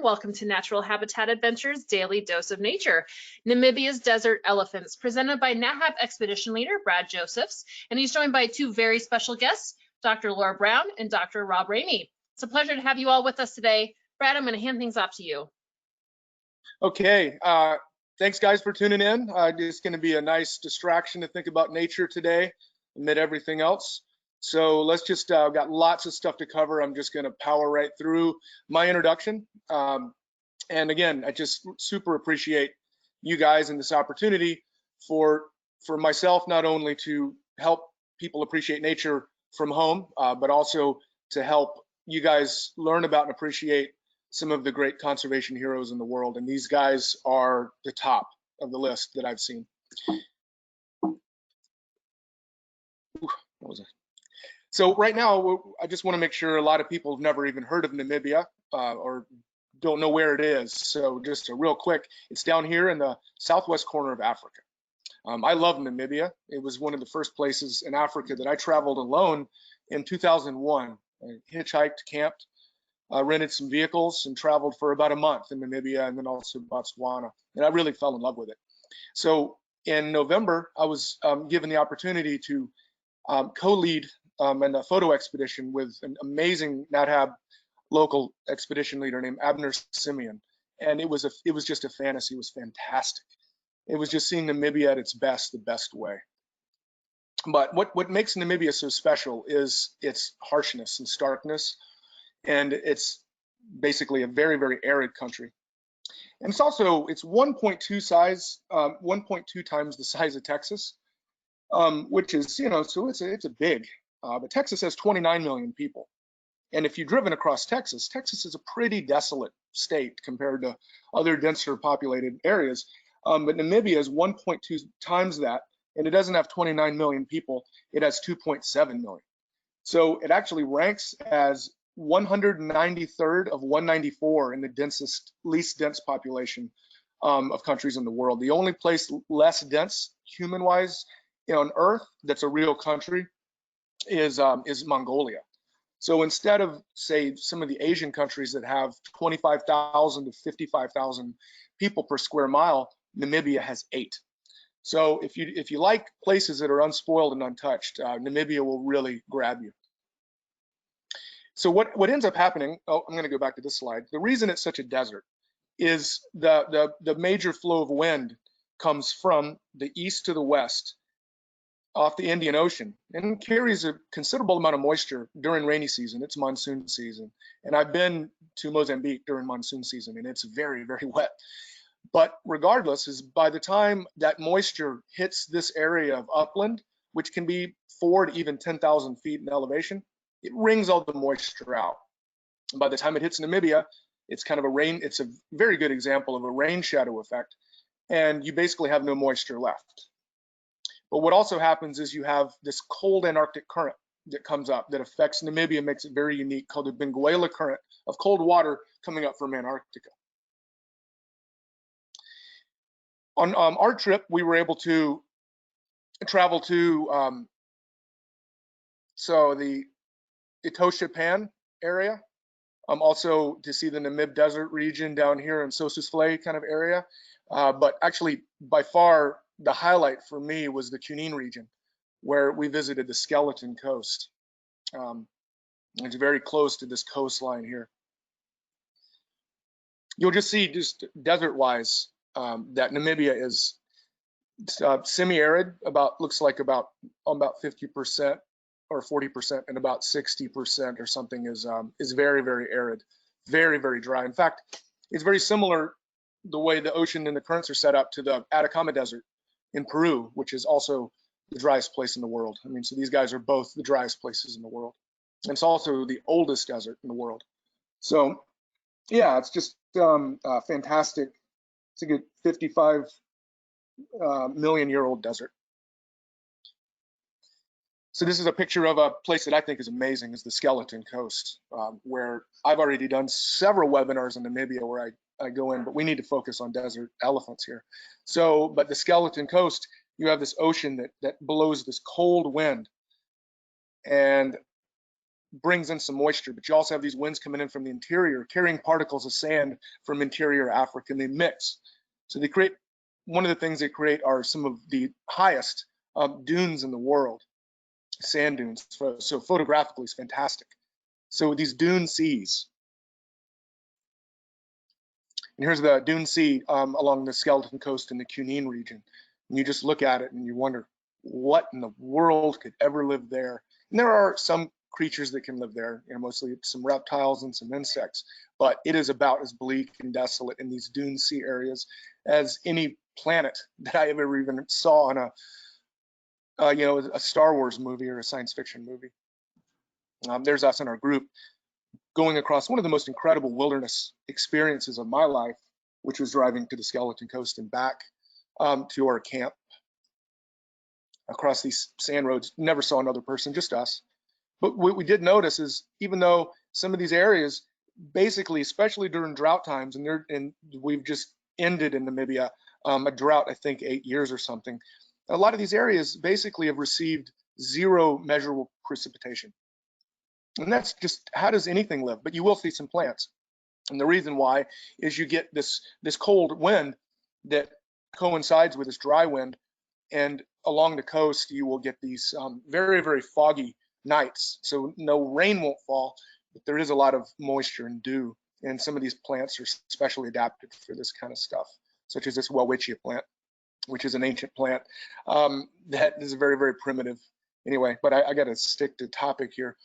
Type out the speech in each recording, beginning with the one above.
Welcome to Natural Habitat Adventures Daily Dose of Nature, Namibia's Desert Elephants, presented by NAHAB Expedition Leader Brad Josephs, and he's joined by two very special guests, Dr. Laura Brown and Dr. Rob Ramey. It's a pleasure to have you all with us today. Brad, I'm going to hand things off to you. Okay, thanks guys for tuning in. It's going to be a nice distraction to think about nature today amid everything else. So let's just, got lots of stuff to cover. I'm just going to power right through my introduction. And again, I just super appreciate you guys and this opportunity for myself, not only to help people appreciate nature from home, but also to help you guys learn about and appreciate some of the great conservation heroes in the world. And these guys are the top of the list that I've seen. Ooh, what was it? So right now, I just want to make sure a lot of people have never even heard of Namibia or don't know where it is. So just a real quick, it's down here in the southwest corner of Africa. I love Namibia. It was one of the first places in Africa that I traveled alone in 2001. I hitchhiked, camped, rented some vehicles and traveled for about a month in Namibia and then also Botswana. And I really fell in love with it. So in November, I was given the opportunity to co-lead in a photo expedition with an amazing NatHab local expedition leader named Abner Simeon. And it was just a fantasy. It was fantastic. It was just seeing Namibia at its best, the best way. But what makes Namibia so special is its harshness and starkness. And it's basically a very, very arid country. And it's 1.2 times the size of Texas, which is, so it's a big, but Texas has 29 million people. And if you've driven across Texas, Texas is a pretty desolate state compared to other denser populated areas. But Namibia is 1.2 times that, and it doesn't have 29 million people. It has 2.7 million. So it actually ranks as 193rd of 194 in the least dense population of countries in the world. The only place less dense human-wise on Earth that's a real country is Mongolia. So instead of, say, some of the Asian countries that have 25,000 to 55,000 people per square mile, Namibia has 8. So if you like places that are unspoiled and untouched, Namibia will really grab you. So what ends up happening, I'm going to go back to this slide. The reason it's such a desert is the major flow of wind comes from the east to the west off the Indian Ocean and carries a considerable amount of moisture during rainy season. It's monsoon season. And I've been to Mozambique during monsoon season and it's very, very wet. But regardless, is by the time that moisture hits this area of upland, which can be 4 to even 10,000 feet in elevation, it wrings all the moisture out. And by the time it hits Namibia, it's kind of it's a very good example of a rain shadow effect. And you basically have no moisture left. But what also happens is you have this cold Antarctic current that comes up that affects Namibia, makes it very unique, called the Benguela current of cold water coming up from Antarctica. On our trip, we were able to travel to the Etosha Pan area, also to see the Namib Desert region down here in Sossusvlei kind of area. But actually, by far, the highlight for me was the Kunene region, where we visited the Skeleton Coast. It's very close to this coastline here. You'll just see, just desert-wise, that Namibia is semi-arid, looks like about 50% or 40%, and about 60% or something is very, very arid, very, very dry. In fact, it's very similar the way the ocean and the currents are set up to the Atacama Desert in Peru, which is also the driest place in the world. I mean, so these guys are both the driest places in the world. And it's also the oldest desert in the world. So yeah, it's just fantastic. It's a good 55 million-year-old desert. So this is a picture of a place that I think is amazing, is the Skeleton Coast, where I've already done several webinars in Namibia where I go in, but we need to focus on desert elephants here. So, but the Skeleton Coast, you have this ocean that blows this cold wind, and brings in some moisture, but you also have these winds coming in from the interior, carrying particles of sand from interior Africa, and they mix. So they create, one of the things they create are some of the highest dunes in the world, sand dunes. So photographically, it's fantastic. So these dune seas, and here's the dune sea along the Skeleton Coast in the Kunene region. And you just look at it and you wonder, what in the world could ever live there? And there are some creatures that can live there, mostly some reptiles and some insects, but it is about as bleak and desolate in these dune sea areas as any planet that I ever even saw on a Star Wars movie or a science fiction movie. There's us in our group going across one of the most incredible wilderness experiences of my life, which was driving to the Skeleton Coast and back to our camp across these sand roads. Never saw another person, just us. But what we did notice is, even though some of these areas, basically, especially during drought times, and we've just ended in Namibia a drought, I think 8 years or something, a lot of these areas basically have received zero measurable precipitation. And that's just, how does anything live? But you will see some plants. And the reason why is you get this cold wind that coincides with this dry wind, and along the coast you will get these very, very foggy nights. So no rain won't fall, but there is a lot of moisture and dew, and some of these plants are specially adapted for this kind of stuff, such as this Welwitschia plant, which is an ancient plant that is very, very primitive. Anyway, but I got to stick to topic here.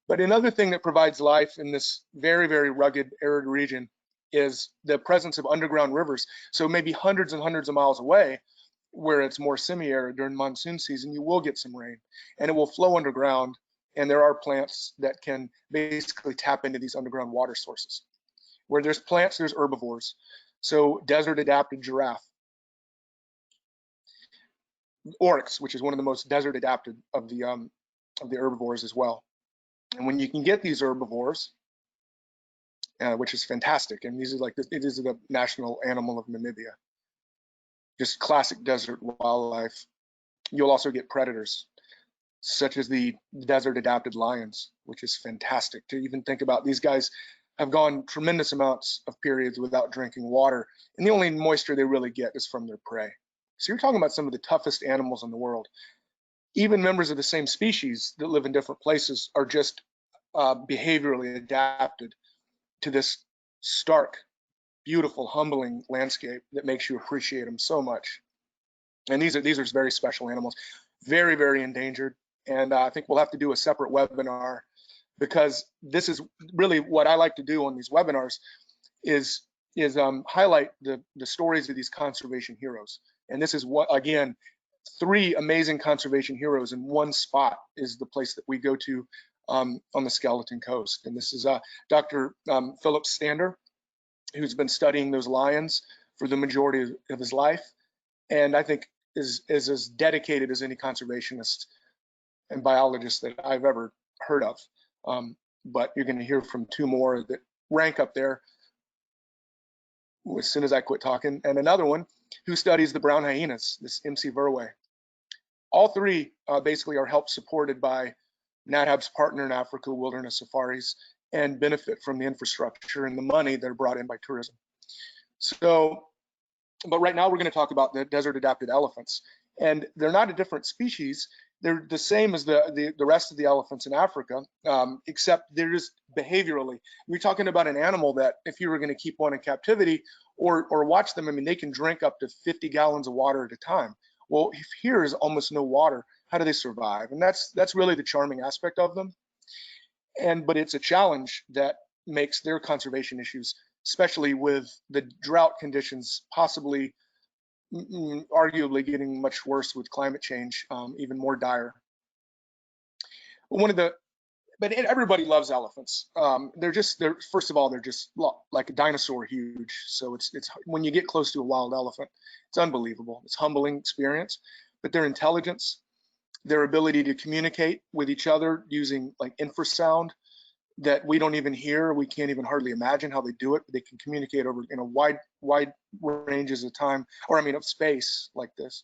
But another thing that provides life in this very, very rugged, arid region is the presence of underground rivers. So maybe hundreds and hundreds of miles away, where it's more semi-arid during monsoon season, you will get some rain, and it will flow underground. And there are plants that can basically tap into these underground water sources. Where there's plants, there's herbivores. So desert adapted giraffe, oryx, which is one of the most desert adapted of the herbivores as well. And when you can get these herbivores, which is fantastic, and these are it is the national animal of Namibia, just classic desert wildlife. You'll also get predators, such as the desert adapted lions, which is fantastic to even think about. These guys have gone tremendous amounts of periods without drinking water, and the only moisture they really get is from their prey. So you're talking about some of the toughest animals in the world. Even members of the same species that live in different places are just behaviorally adapted to this stark, beautiful, humbling landscape that makes you appreciate them so much. And these are very special animals, very, very endangered. And I think we'll have to do a separate webinar, because this is really what I like to do on these webinars is highlight the stories of these conservation heroes. And this is what, again, 3 amazing conservation heroes in one spot is the place that we go to on the Skeleton Coast. And this is Dr. Philip Stander, who's been studying those lions for the majority of his life, and I think is as dedicated as any conservationist and biologist that I've ever heard of. But you're going to hear from 2 more that rank up there as soon as I quit talking, and another one who studies the brown hyenas, this MC Verwey. All 3 basically are helped supported by NatHab's partner in Africa, Wilderness Safaris, and benefit from the infrastructure and the money that are brought in by tourism. So, but right now we're going to talk about the desert adapted elephants, and they're not a different species. They're the same as the rest of the elephants in Africa, except they're just behaviorally. We're talking about an animal that, if you were going to keep one in captivity or watch them, I mean, they can drink up to 50 gallons of water at a time. Well, if here is almost no water, how do they survive? And that's really the charming aspect of them. But it's a challenge that makes their conservation issues, especially with the drought conditions, possibly arguably getting much worse with climate change, even more dire. But everybody loves elephants. They're first of all, they're just like a dinosaur huge. So it's when you get close to a wild elephant, it's unbelievable. It's a humbling experience. But their intelligence, their ability to communicate with each other using like infrasound that we don't even hear, we can't even hardly imagine how they do it, but they can communicate over wide ranges of time, of space like this.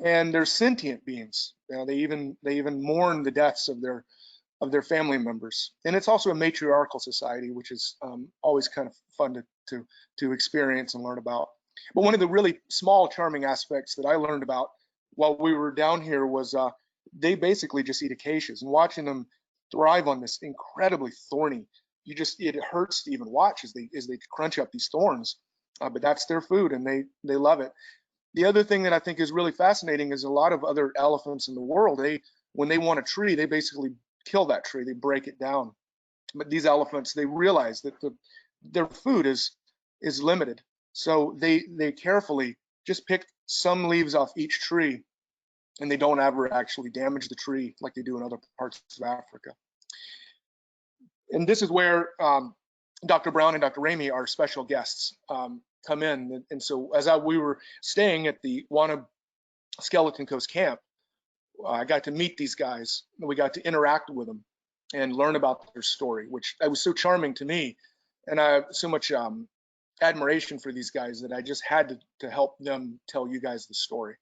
And they're sentient beings. They even mourn the deaths of their of their family members. And it's also a matriarchal society, which is always kind of fun to experience and learn about. But one of the really small, charming aspects that I learned about while we were down here was they basically just eat acacias, and watching them thrive on this incredibly thorny, it hurts to even watch as they crunch up these thorns. But that's their food, and they love it. The other thing that I think is really fascinating is a lot of other elephants in the world, when they want a tree, they basically kill that tree, they break it down. But these elephants, they realize that their food is limited. So they carefully just pick some leaves off each tree, and they don't ever actually damage the tree like they do in other parts of Africa. And this is where Dr. Brown and Dr. Ramey, our special guests, come in. And so as we were staying at the Hoanib Skeleton Coast camp, I got to meet these guys, and we got to interact with them and learn about their story, which was so charming to me. And I have so much admiration for these guys that I just had to help them tell you guys the story.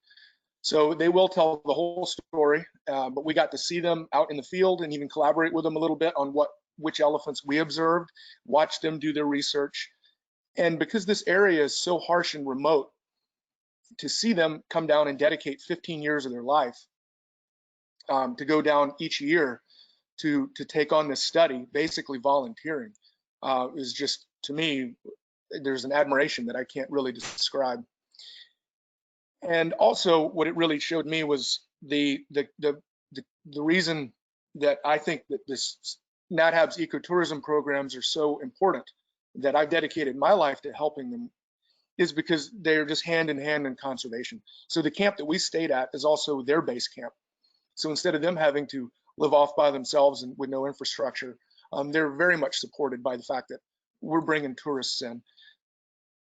So they will tell the whole story, but we got to see them out in the field and even collaborate with them a little bit on which elephants we observed, watch them do their research. And because this area is so harsh and remote, to see them come down and dedicate 15 years of their life to go down each year to take on this study, basically volunteering, is just, to me, there's an admiration that I can't really describe. And also what it really showed me was the reason that I think that this NatHab's ecotourism programs are so important, that I've dedicated my life to helping them, is because they're just hand in hand in conservation. So the camp that we stayed at is also their base camp. So instead of them having to live off by themselves and with no infrastructure, they're very much supported by the fact that we're bringing tourists in.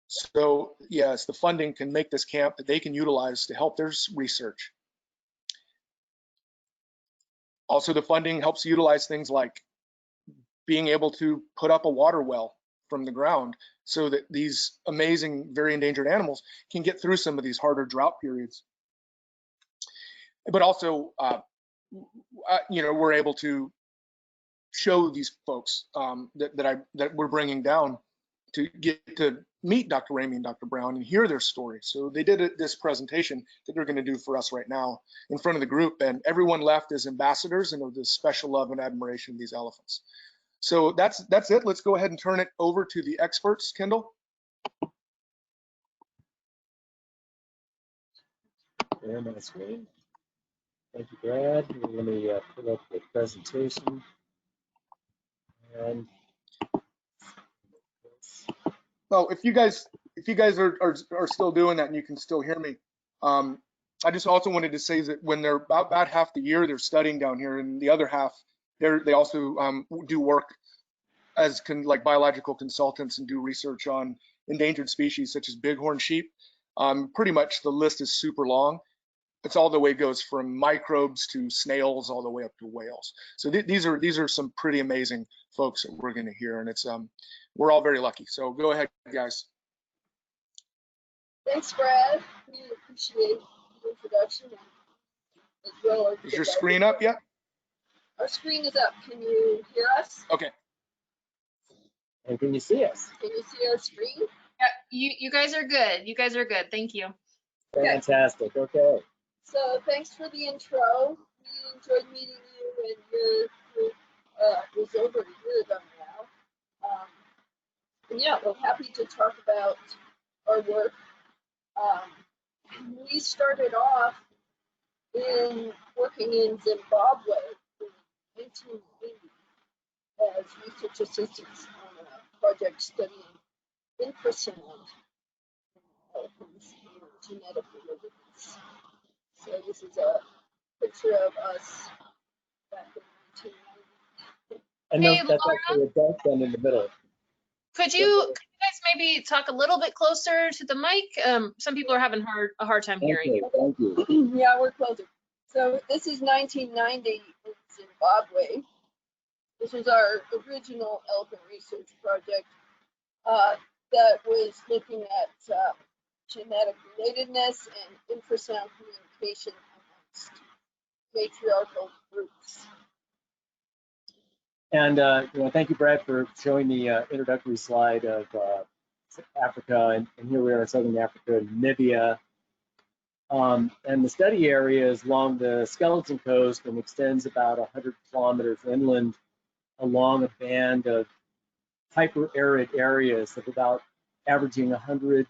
So yes, the funding can make this camp that they can utilize to help their research. Also, the funding helps utilize things like being able to put up a water well from the ground so that these amazing, very endangered animals can get through some of these harder drought periods. But also, we're able to show these folks that we're bringing down to get to meet Dr. Ramey and Dr. Brown and hear their story. So they did this presentation that they're going to do for us right now in front of the group, and everyone left as ambassadors and of this special love and admiration of these elephants. So that's it. Let's go ahead and turn it over to the experts. Kendall. Share my screen. Thank you, Brad. Let me pull up the presentation. And Oh, if you guys are still doing that and you can still hear me, I just also wanted to say that when they're about half the year they're studying down here, and the other half they also do work as like biological consultants and do research on endangered species such as bighorn sheep. Pretty much the list is super long. It's all the way goes from microbes to snails all the way up to whales. So these are some pretty amazing folks that we're going to hear, and it's we're all very lucky. So go ahead, guys. Thanks, Brad. We appreciate the introduction as well as. Is your screen up yet? Our screen is up. Can you hear us? Okay. and can you see us? Can you see our screen? Yeah, you guys are good. You guys are good. Thank you. Fantastic. Okay. So thanks for the intro. We enjoyed meeting you, and it was over a year ago now. And yeah, we're happy to talk about our work. We started off in working in Zimbabwe in 1980 as research assistants on a project studying infrasound elephants and genetic derivatives. So this is a picture of us back in 1990. I know Hey, that's Laura, actually a duck down in the middle. could you guys maybe talk a little bit closer to the mic? Some people are having a hard time hearing you. Thank you. Yeah, we're closer. So this is 1990 in Zimbabwe. This was our original elephant research project that was looking at genetic relatedness and infrasound communication amongst matriarchal groups. And thank you, Brad, for showing the introductory slide of Africa, and here we are in Southern Africa, Namibia. And the study area is along the skeleton coast and extends about 100 kilometers inland along a band of hyper-arid areas of about averaging 100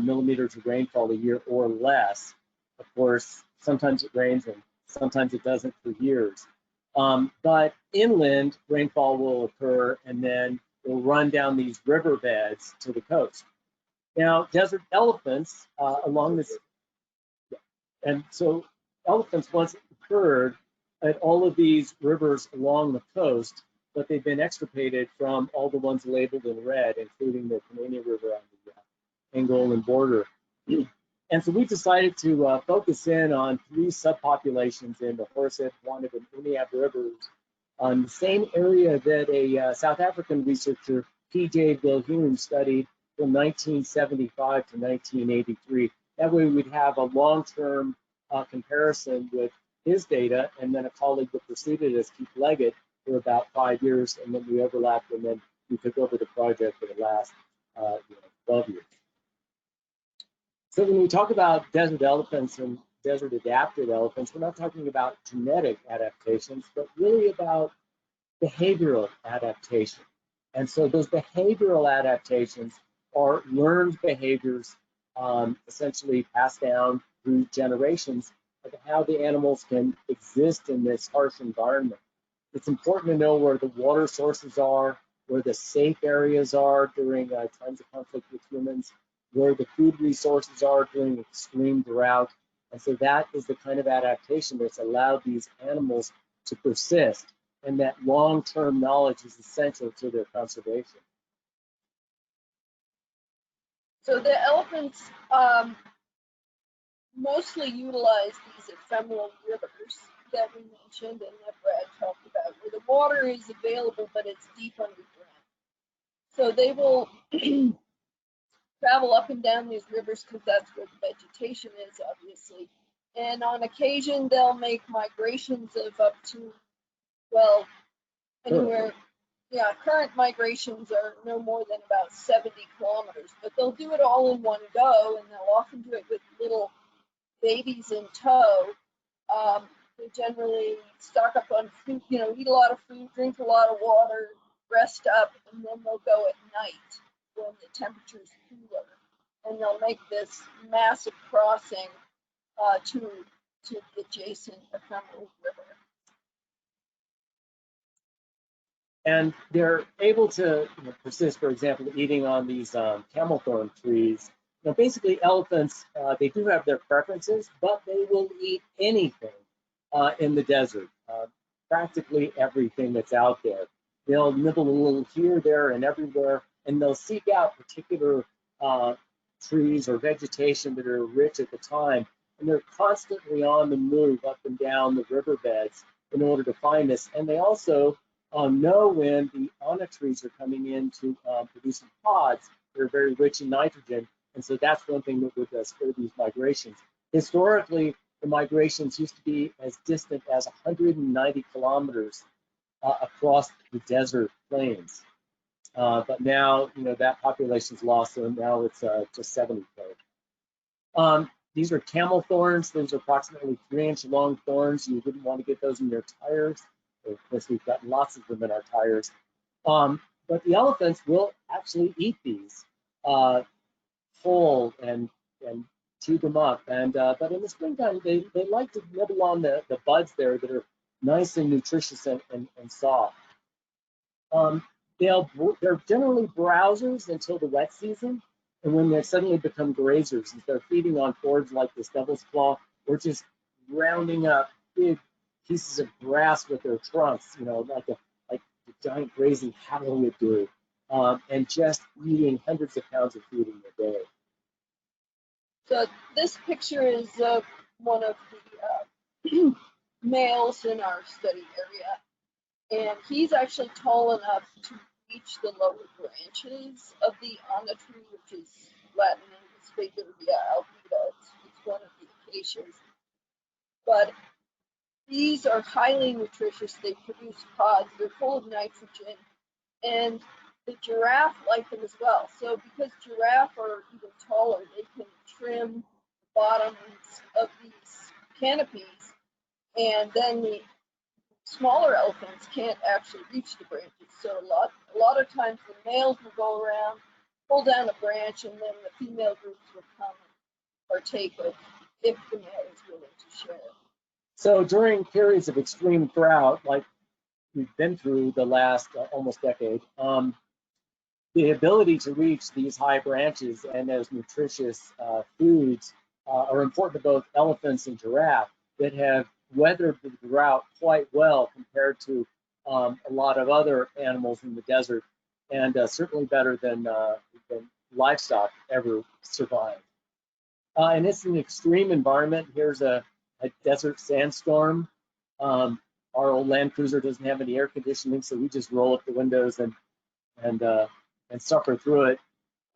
millimeters of rainfall a year or less. Of course, sometimes it rains and sometimes it doesn't for years. But inland rainfall will occur and then it will run down these riverbeds to the coast. Now, desert elephants along this, and so elephants once occurred at all of these rivers along the coast, but they've been extirpated from all the ones labeled in red, including the Kunene River on the Angolan border. And so we decided to focus in on 3 subpopulations in the Hoarusib, Hoanib, and Hoarusib rivers on the same area that a South African researcher, P.J. Viljoen, studied from 1975 to 1983. That way we'd have a long-term comparison with his data, and then a colleague that preceded us, Keith Leggett, for about 5 years, and then we overlapped, and then we took over the project for the last 12 years. So when we talk about desert elephants and desert adapted elephants, we're not talking about genetic adaptations, but really about behavioral adaptation. And so those behavioral adaptations are learned behaviors, essentially passed down through generations of how the animals can exist in this harsh environment. It's important to know where the water sources are, where the safe areas are during times of conflict with humans, where the food resources are during extreme drought. And so that is the kind of adaptation that's allowed these animals to persist. And that long-term knowledge is essential to their conservation. So the elephants mostly utilize these ephemeral rivers that we mentioned and that Brad talked about, where the water is available, but it's deep underground. So they will travel up and down these rivers because that's where the vegetation is, obviously. And on occasion, they'll make migrations of up to, well, anywhere, current migrations are no more than about 70 kilometers, but they'll do it all in one go, and they'll often do it with little babies in tow. They generally stock up on food, eat a lot of food, drink a lot of water, rest up, and then they'll go at night when the temperature's cooler, and they'll make this massive crossing to the adjacent ephemeral river. And they're able to persist, for example, eating on these camel thorn trees. Basically, elephants, they do have their preferences, but they will eat anything in the desert, practically everything that's out there. They'll nibble a little here, there, and everywhere, and they'll seek out particular trees or vegetation that are rich at the time, and they're constantly on the move up and down the riverbeds in order to find this. And they also know when the ana trees are coming in to producing pods that are very rich in nitrogen, and so that's one thing that would spur these migrations. Historically, the migrations used to be as distant as 190 kilometers across the desert plains. But now, that population's lost, so now it's just 70 kilometers. These are camel thorns. Those are approximately 3-inch long thorns. You wouldn't want to get those in your tires. Of course, we've got lots of them in our tires. But the elephants will actually eat these whole and chew them up. And but in the springtime, they like to nibble on the buds there that are nice and nutritious and soft. They're generally browsers until the wet season, and when they suddenly become grazers, and they're feeding on forage like this devil's claw, or just rounding up big pieces of grass with their trunks, like the giant grazing cattle would do, and just eating hundreds of pounds of food in a day. So this picture is one of the males in our study area, and he's actually tall enough to reach the lower branches of the ana tree, which is Latin name is Figueria albida. It's one of the acacias. But these are highly nutritious. They produce pods. They're full of nitrogen, and the giraffe like them as well. So because giraffe are even taller, they can trim the bottoms of these canopies, and then the smaller elephants can't actually reach the branches. So a lot of times the males will go around, pull down a branch, and then the female groups will come and partake of if the male is willing to share. So during periods of extreme drought, like we've been through the last almost decade, the ability to reach these high branches and those nutritious foods are important to both elephants and giraffe that have weathered the drought quite well compared to a lot of other animals in the desert, and certainly better than livestock ever survived. And it's an extreme environment. Here's a desert sandstorm. Our old Land Cruiser doesn't have any air conditioning, so we just roll up the windows and suffer through it.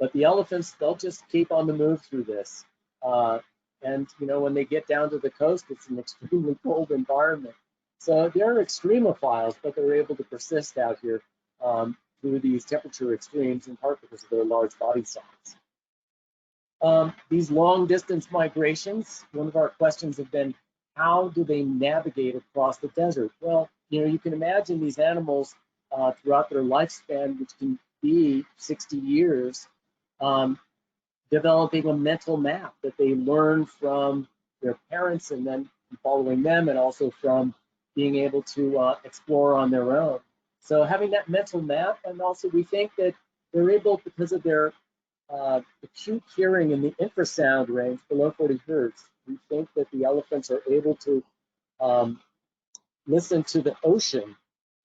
But the elephants, they'll just keep on the move through this. And you know, when they get down to the coast, it's an extremely cold environment. So they're extremophiles, but they're able to persist out here through these temperature extremes, in part because of their large body size. These long distance migrations, one of our questions have been, how do they navigate across the desert? Well, you know, you can imagine these animals throughout their lifespan, which can be 60 years, developing a mental map that they learn from their parents and then following them, and also from being able to explore on their own. So having that mental map, and also we think that they're able, because of their acute hearing in the infrasound range below 40 hertz, we think that the elephants are able to listen to the ocean.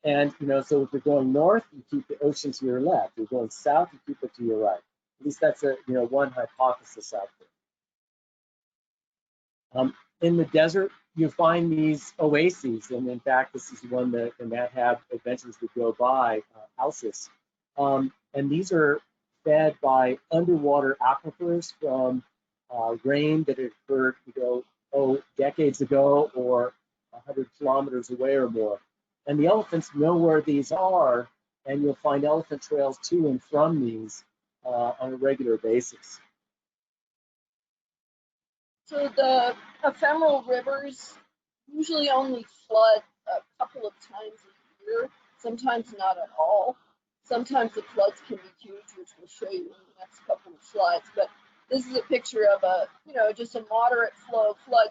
And, you know, so if you're going north, you keep the ocean to your left. If you're going south, you keep it to your right. At least that's one hypothesis out there. In the desert, you find these oases, and in fact, this is one that the NatHab adventures would go by, Alsis. And these are fed by underwater aquifers from rain that had occurred, decades ago or 100 kilometers away or more. And the elephants know where these are, and you'll find elephant trails to and from these on a regular basis. So the ephemeral rivers usually only flood a couple of times a year, sometimes not at all. Sometimes the floods can be huge, which we'll show you in the next couple of slides. But this is a picture of just a moderate flow flood.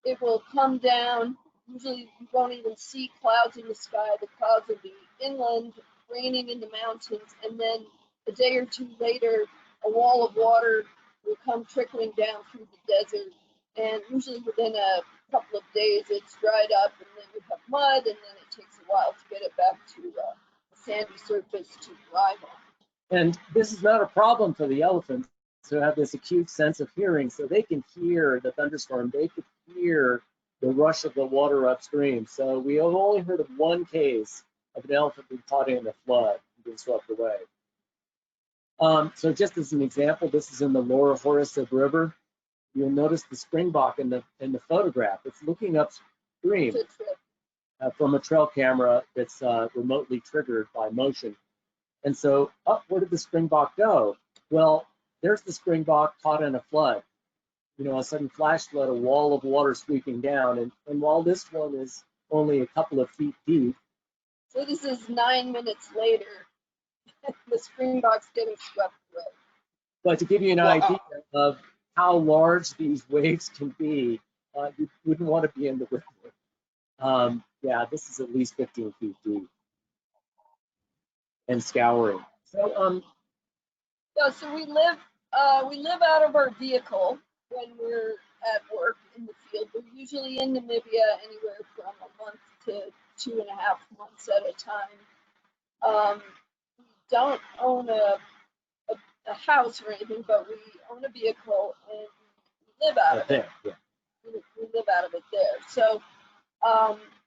It will come down. Usually you won't even see clouds in the sky. The clouds will be inland, raining in the mountains, and then a day or two later, a wall of water will come trickling down through the desert. And usually within a couple of days, it's dried up, and then you have mud, and then it takes a while to get it back to a sandy surface to thrive on. And this is not a problem for the elephants who have this acute sense of hearing, so they can hear the thunderstorm. They could hear the rush of the water upstream. So we have only heard of one case of an elephant being caught in a flood and being swept away. So just as an example, this is in the lower Hoarusib River. You'll notice the springbok in the photograph. It's looking upstream from a trail camera that's remotely triggered by motion. And so, where did the springbok go? Well, there's the springbok caught in a flood. A sudden flash flood, a wall of water sweeping down. And while this one is only a couple of feet deep. So this is 9 minutes later. The springbok's getting swept away. But to give you an idea of how large these waves can be, you wouldn't want to be in the river. Yeah, this is at least 15 feet deep and scouring. So so we live out of our vehicle when we're at work in the field. We're usually in Namibia anywhere from a month to 2.5 months at a time. We don't own a house or anything, but we own a vehicle and we live out of it. Yeah. We live out of it there. So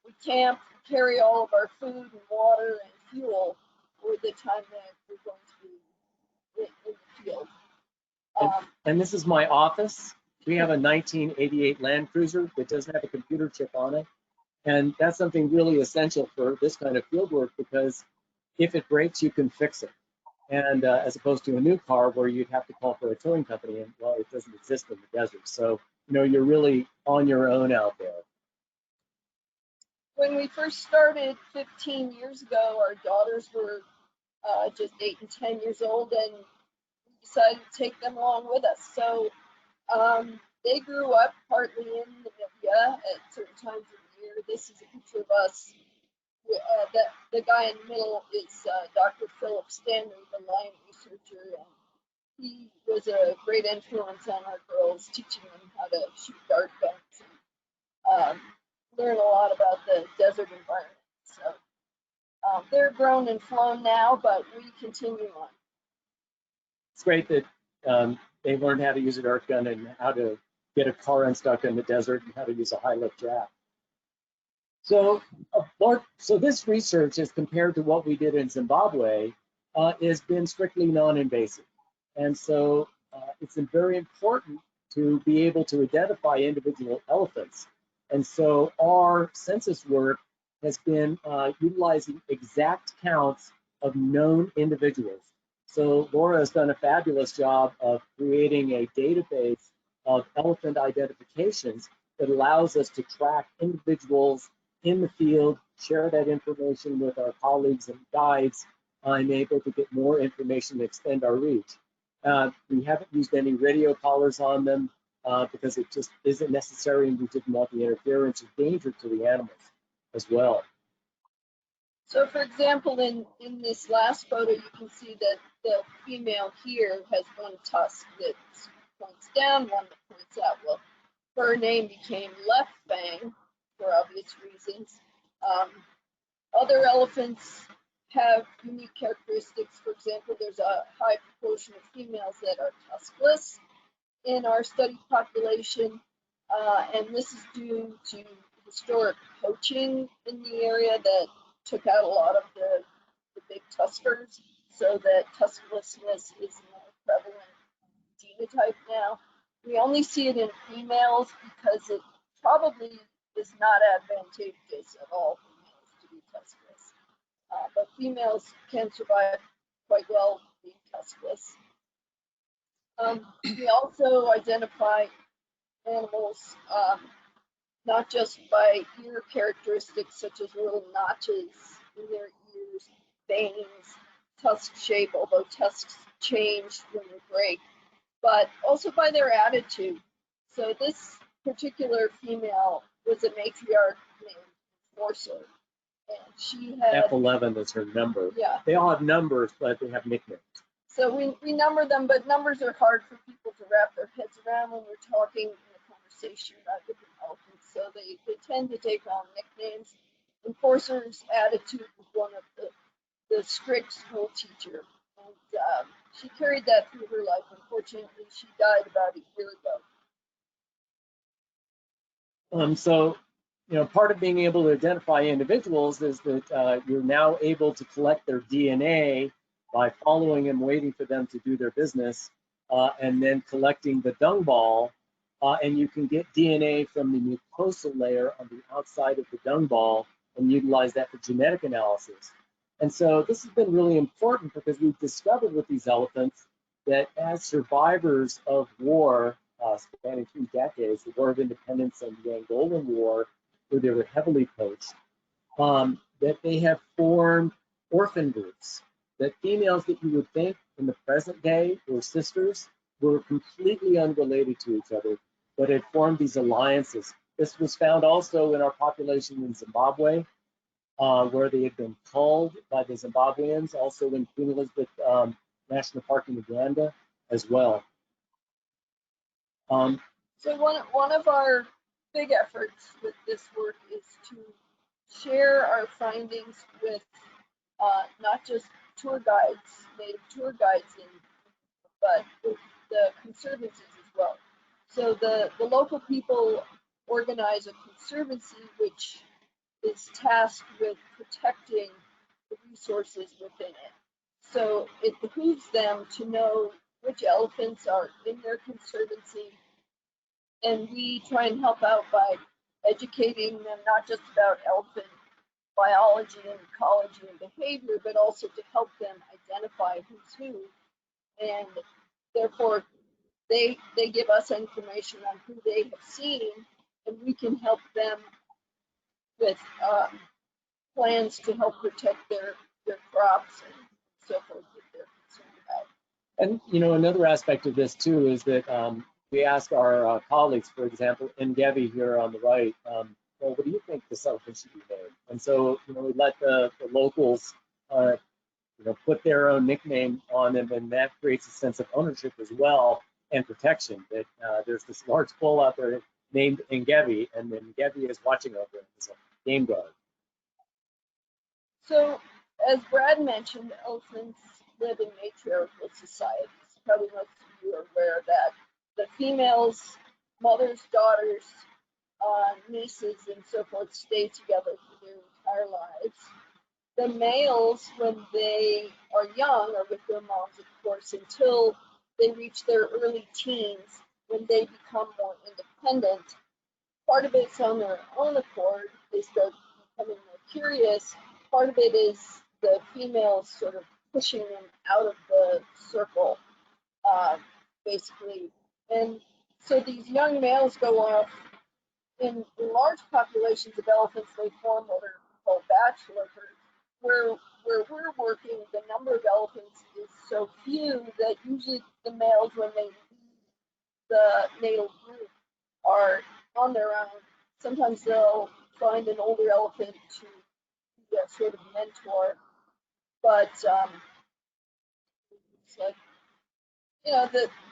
we camp, carry all of our food and water and fuel for the time that we're going to be in the field. And this is my office. We have a 1988 Land Cruiser that doesn't have a computer chip on it. And that's something really essential for this kind of field work, because if it breaks, you can fix it. And as opposed to a new car where you'd have to call for a towing company, and well, it doesn't exist in the desert. So, you know, you're really on your own out there. When we first started 15 years ago, our daughters were just 8 and 10 years old, and we decided to take them along with us. So they grew up partly in Namibia at certain times of the year. This is a picture of us. The guy in the middle is Dr. Philip Stanley, the lion researcher, and he was a great influence on our girls, teaching them how to shoot dart guns and learn a lot about the desert environment. So they're grown and flown now, but we continue on. It's great that they learned how to use a dart gun and how to get a car unstuck in the desert and how to use a high-lift jack. So this research, as compared to what we did in Zimbabwe, has been strictly non-invasive. And so it's very important to be able to identify individual elephants. And so our census work has been utilizing exact counts of known individuals. So Laura has done a fabulous job of creating a database of elephant identifications that allows us to track individuals in the field, share that information with our colleagues and guides, and able to get more information to extend our reach. We haven't used any radio collars on them because it just isn't necessary, and we didn't want the interference or danger to the animals as well. So for example, in this last photo, you can see that the female here has one tusk that points down, one that points out. Well, her name became Left Fang for obvious reasons. Other elephants have unique characteristics. For example, there's a high proportion of females that are tuskless in our study population, and this is due to historic poaching in the area that took out a lot of the big tuskers, so that tusklessness is a more prevalent genotype now. We only see it in females because it probably is not advantageous at all for males to be tuskless. But females can survive quite well being tuskless. We also identify animals not just by ear characteristics such as little notches in their ears, veins, tusk shape, although tusks change when they break, but also by their attitude. So this particular female was a matriarch named Enforcer, and she had F11 is her number. Yeah. They all have numbers, but they have nicknames. So we number them, but numbers are hard for people to wrap their heads around when we're talking in a conversation about different elephants. So they tend to take on nicknames. Enforcer's attitude was one of the strict school teacher, and she carried that through her life. Unfortunately, she died about a year ago. So, you know, part of being able to identify individuals is that you're now able to collect their DNA by following and waiting for them to do their business, and then collecting the dung ball, and you can get DNA from the mucosal layer on the outside of the dung ball and utilize that for genetic analysis. And so this has been really important because we've discovered with these elephants that as survivors of war, spanning 3 decades, the War of Independence and the Angolan War, where they were heavily poached, that they have formed orphan groups, that females that you would think in the present day were sisters were completely unrelated to each other, but had formed these alliances. This was found also in our population in Zimbabwe, where they had been culled by the Zimbabweans, also in Queen Elizabeth National Park in Uganda as well. So one of our big efforts with this work is to share our findings with not just tour guides, native tour guides, but with the conservancies as well. So the local people organize a conservancy which is tasked with protecting the resources within it. So it behooves them to know which elephants are in their conservancy, and we try and help out by educating them not just about elephant biology and ecology and behavior, but also to help them identify who's who. And therefore, they give us information on who they have seen, and we can help them with plans to help protect their crops and so forth that they're concerned about. And another aspect of this too is that we ask our colleagues, for example, Ngevi here on the right, well, what do you think this elephant should be named? And so we let the locals put their own nickname on them, and that creates a sense of ownership as well and protection. That there's this large bull out there named Ngevi, and then Ngevi is watching over him as a game guard. So, as Brad mentioned, elephants live in matriarchal societies. Probably most of you are aware of that. The females, mothers, daughters, nieces, and so forth, stay together for their entire lives. The males, when they are young, are with their moms, of course, until they reach their early teens, when they become more independent. Part of it's on their own accord. They start becoming more curious. Part of it is the females sort of pushing them out of the circle, basically. And so these young males go off. In large populations of elephants, they form what are called bachelor herds. Where we're working, the number of elephants is so few that usually the males, when they leave the natal group, are on their own. Sometimes they'll find an older elephant to be a sort of mentor, but it's like,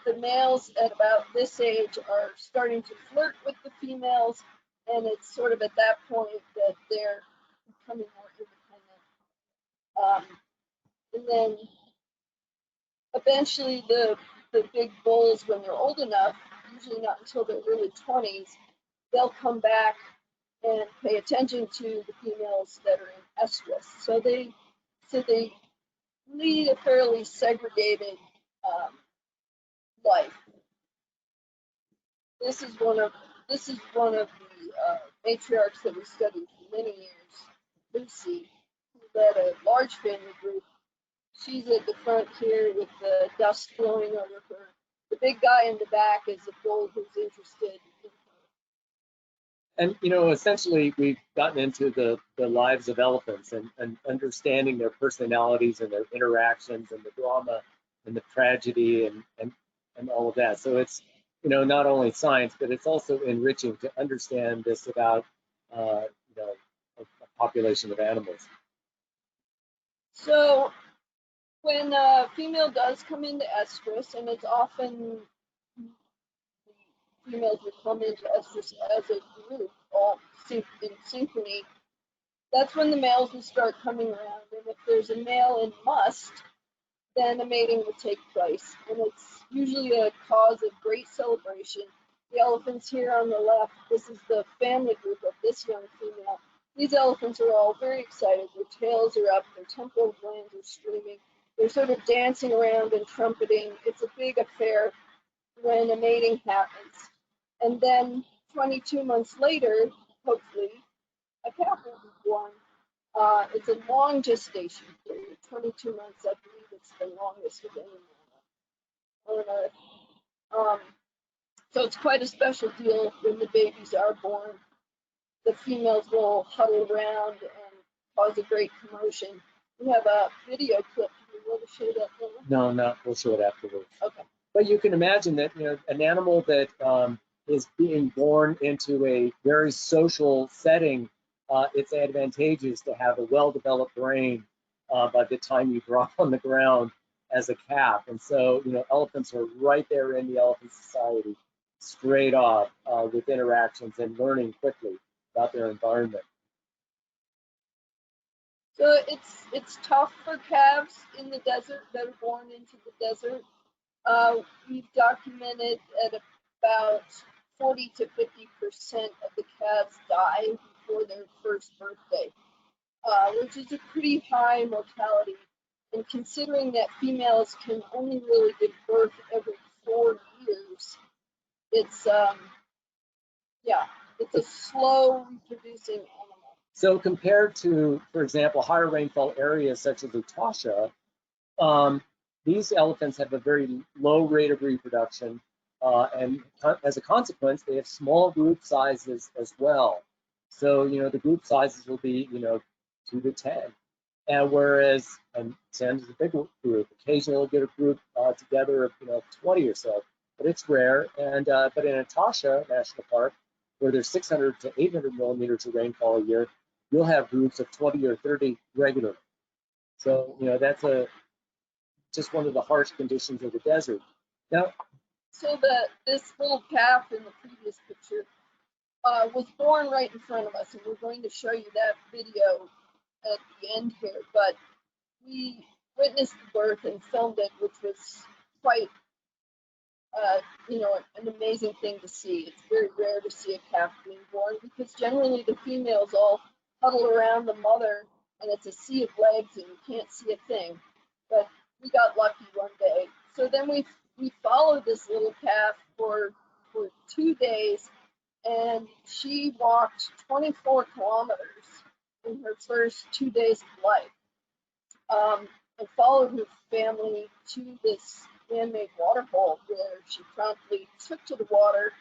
the males at about this age are starting to flirt with the females, and it's sort of at that point that they're becoming more independent. And then eventually the big bulls, when they're old enough, usually not until their early 20s, they'll come back and pay attention to the females that are in estrus. So they lead a fairly segregated life. This is one of the matriarchs that we studied for many years, Lucy, who led a large family group. She's at the front here with the dust blowing over her. The big guy in the back is a bull who's interested in her. And essentially we've gotten into the lives of elephants and understanding their personalities and their interactions and the drama and the tragedy and all of that. So it's not only science, but it's also enriching to understand this about a population of animals. So when a female does come into estrus, and it's often females will come into estrus as a group, all in synchrony, that's when the males will start coming around. And if there's a male in must, then a mating will take place. And it's usually a cause of great celebration. The elephants here on the left, this is the family group of this young female. These elephants are all very excited. Their tails are up, their temporal glands are streaming. They're sort of dancing around and trumpeting. It's a big affair when a mating happens. And then 22 months later, hopefully, a calf will be born. It's a long gestation period, 22 months, I believe it's the longest of any mammal on Earth. So it's quite a special deal when the babies are born. The females will huddle around and cause a great commotion. We have a video clip. Do you want to show that now? No, we'll show it afterwards. Okay. But you can imagine that an animal that is being born into a very social setting, it's advantageous to have a well-developed brain by the time you drop on the ground as a calf. And so, elephants are right there in the elephant society, straight off with interactions and learning quickly about their environment. So it's tough for calves in the desert that are born into the desert. We've documented at about 40 to 50% of the calves die before their first birthday, which is a pretty high mortality. And considering that females can only really give birth every 4 years, it's It's a slow reproducing animal. So compared to, for example, higher rainfall areas such as Etosha, these elephants have a very low rate of reproduction, and as a consequence, they have small group sizes as well. So, the group sizes will be, 2 to 10. And whereas, and 10 is a big group, occasionally we'll get a group together of, 20 or so, but it's rare. And but in Etosha National Park, where there's 600 to 800 millimeters of rainfall a year, you'll have groups of 20 or 30 regularly. So, that's just one of the harsh conditions of the desert. Now, so this little calf in the previous picture was born right in front of us, and we're going to show you that video at the end here. But we witnessed the birth and filmed it, which was quite, an amazing thing to see. It's very rare to see a calf being born because generally the females all huddle around the mother, and it's a sea of legs, and you can't see a thing. But we got lucky one day. So then we followed this little calf for 2 days, and she walked 24 kilometers in her first 2 days of life, and followed her family to this man-made waterhole where she promptly took to the water,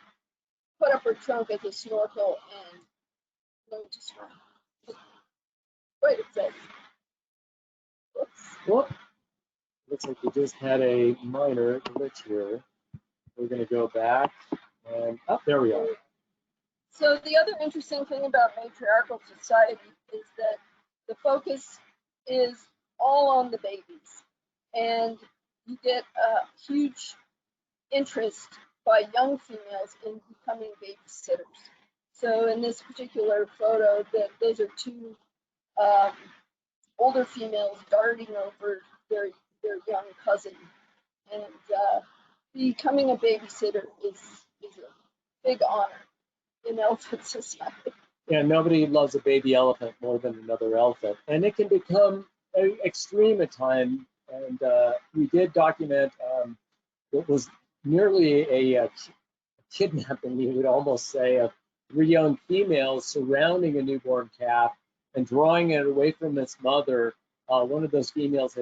put up her trunk as a snorkel, and learned to swim. Quite exciting. whoop, looks like we just had a minor glitch here. We're going to go back, and there we are. So the other interesting thing about matriarchal society is that the focus is all on the babies, and you get a huge interest by young females in becoming babysitters. So in this particular photo, those are 2 older females darting over their young cousin, and becoming a babysitter is a big honor in elephant society. Yeah, nobody loves a baby elephant more than another elephant, and it can become extreme at times. And we did document what was nearly a kidnapping, you would almost say, of 3 young females surrounding a newborn calf and drawing it away from its mother. One of those females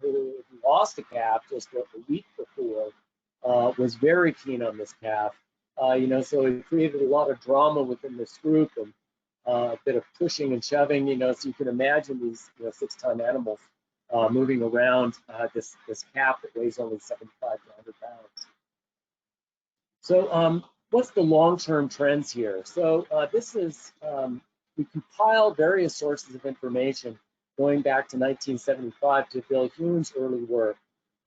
who lost a calf just a week before, was very keen on this calf. So it created a lot of drama within this group, and a bit of pushing and shoving, so you can imagine these 6-ton animals moving around this calf that weighs only 75 to 100 pounds. So what's the long-term trends here? So this is, we compiled various sources of information going back to 1975 to Bill Hume's early work.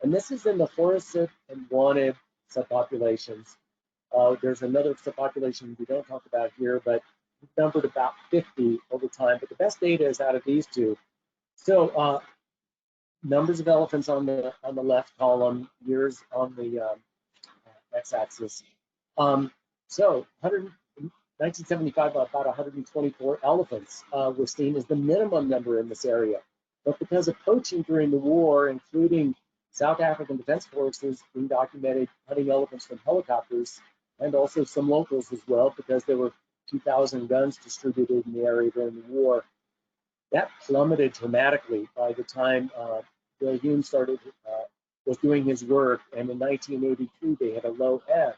And this is in the Hoarusib and Hoanib subpopulations. There's another subpopulation we don't talk about here, but numbered about 50 over time. But the best data is out of these 2. So numbers of elephants on the left column, years on the x-axis. So 1975, about 124 elephants were seen as the minimum number in this area. But because of poaching during the war, including South African Defense Forces being documented hunting elephants from helicopters, and also some locals as well, because there were 2,000 guns distributed in the area during the war, that plummeted dramatically by the time Bill Hume was doing his work, and in 1982 they had a low ebb.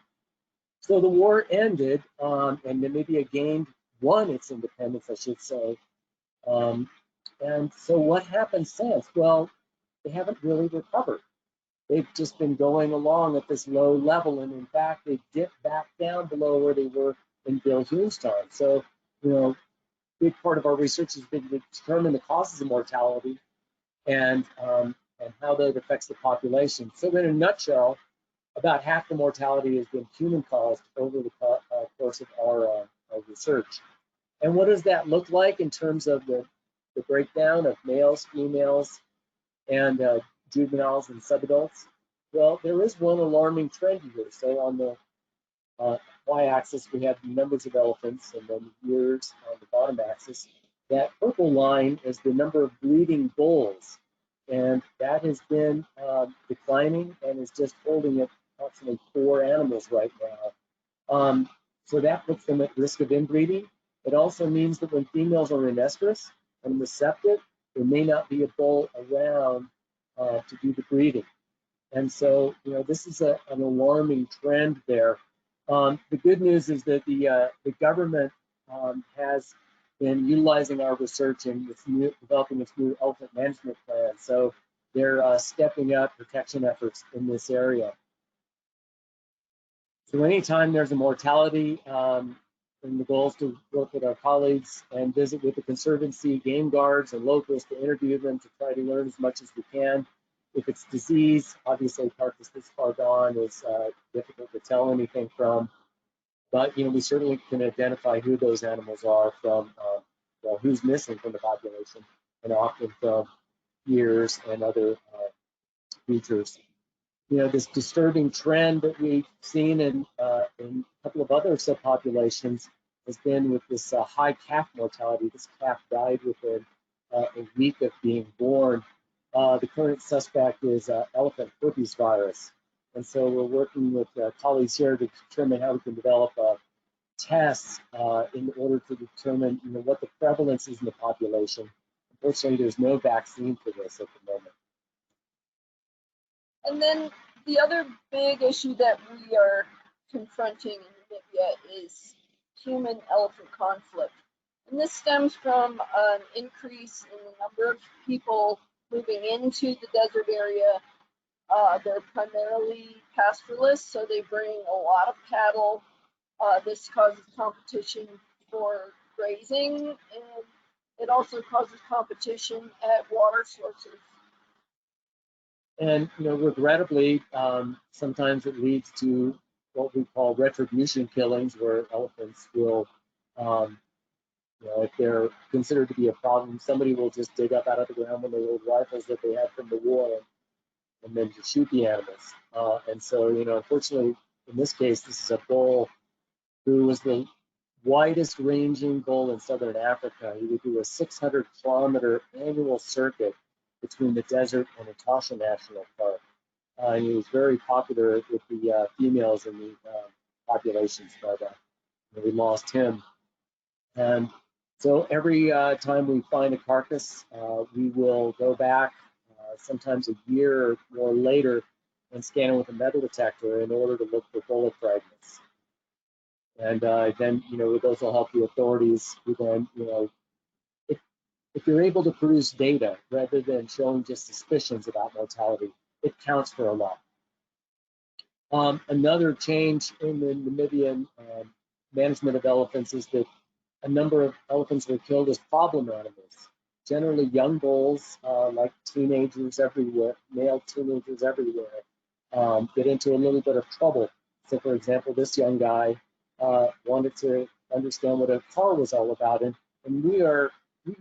So the war ended, and Namibia won its independence, I should say. And so what happened since? Well, they haven't really recovered. They've just been going along at this low level, and in fact, they dipped back down below where they were in Bill Hume's time. So, big part of our research has been to determine the causes of mortality and how that affects the population. So in a nutshell, about half the mortality has been human caused over the course of our research. And what does that look like in terms of the breakdown of males, females, and juveniles and subadults? Well, there is one alarming trend here. So on the y-axis, we have the numbers of elephants, and then years on the bottom axis. That purple line is the number of breeding bulls, and that has been declining and is just holding at approximately 4 animals right now. So that puts them at risk of inbreeding. It also means that when females are in estrus and receptive, there may not be a bull around to do the breeding. And so, this is an alarming trend there. The good news is that the government has been utilizing our research in developing its new elephant management plan. So they're stepping up protection efforts in this area. So anytime there's a mortality, and the goal is to work with our colleagues and visit with the Conservancy, game guards, and locals to interview them to try to learn as much as we can. If it's disease, obviously carcass this far gone is difficult to tell anything from, but we certainly can identify who those animals are from, who's missing from the population, and often from ears and other features. This disturbing trend that we've seen in a couple of other subpopulations has been with this high calf mortality. This calf died within a week of being born. The current suspect is elephant herpes virus. And so we're working with colleagues here to determine how we can develop tests in order to determine what the prevalence is in the population. Unfortunately, there's no vaccine for this at the moment. And then the other big issue that we are confronting in Namibia is human-elephant conflict. And this stems from an increase in the number of people moving into the desert area. They're primarily pastoralists, so they bring a lot of cattle. This causes competition for grazing, and it also causes competition at water sources. And regrettably, sometimes it leads to what we call retribution killings, where elephants will, if they're considered to be a problem, somebody will just dig up out of the ground one of the old rifles that they had from the war and then just shoot the animals. And so, unfortunately, in this case, this is a bull who was the widest ranging bull in southern Africa. He would do a 600-kilometer annual circuit between the desert and Etosha National Park. And he was very popular with the females in the populations, but we lost him. And so every time we find a carcass, we will go back sometimes a year or more later and scan it with a metal detector in order to look for bullet fragments. And then, those will help the authorities who then, if you're able to produce data rather than showing just suspicions about mortality, it counts for a lot. Another change in the Namibian management of elephants is that a number of elephants were killed as problem animals. Generally young bulls, like teenagers everywhere, male teenagers everywhere, get into a little bit of trouble. So for example, this young guy wanted to understand what a car was all about, and we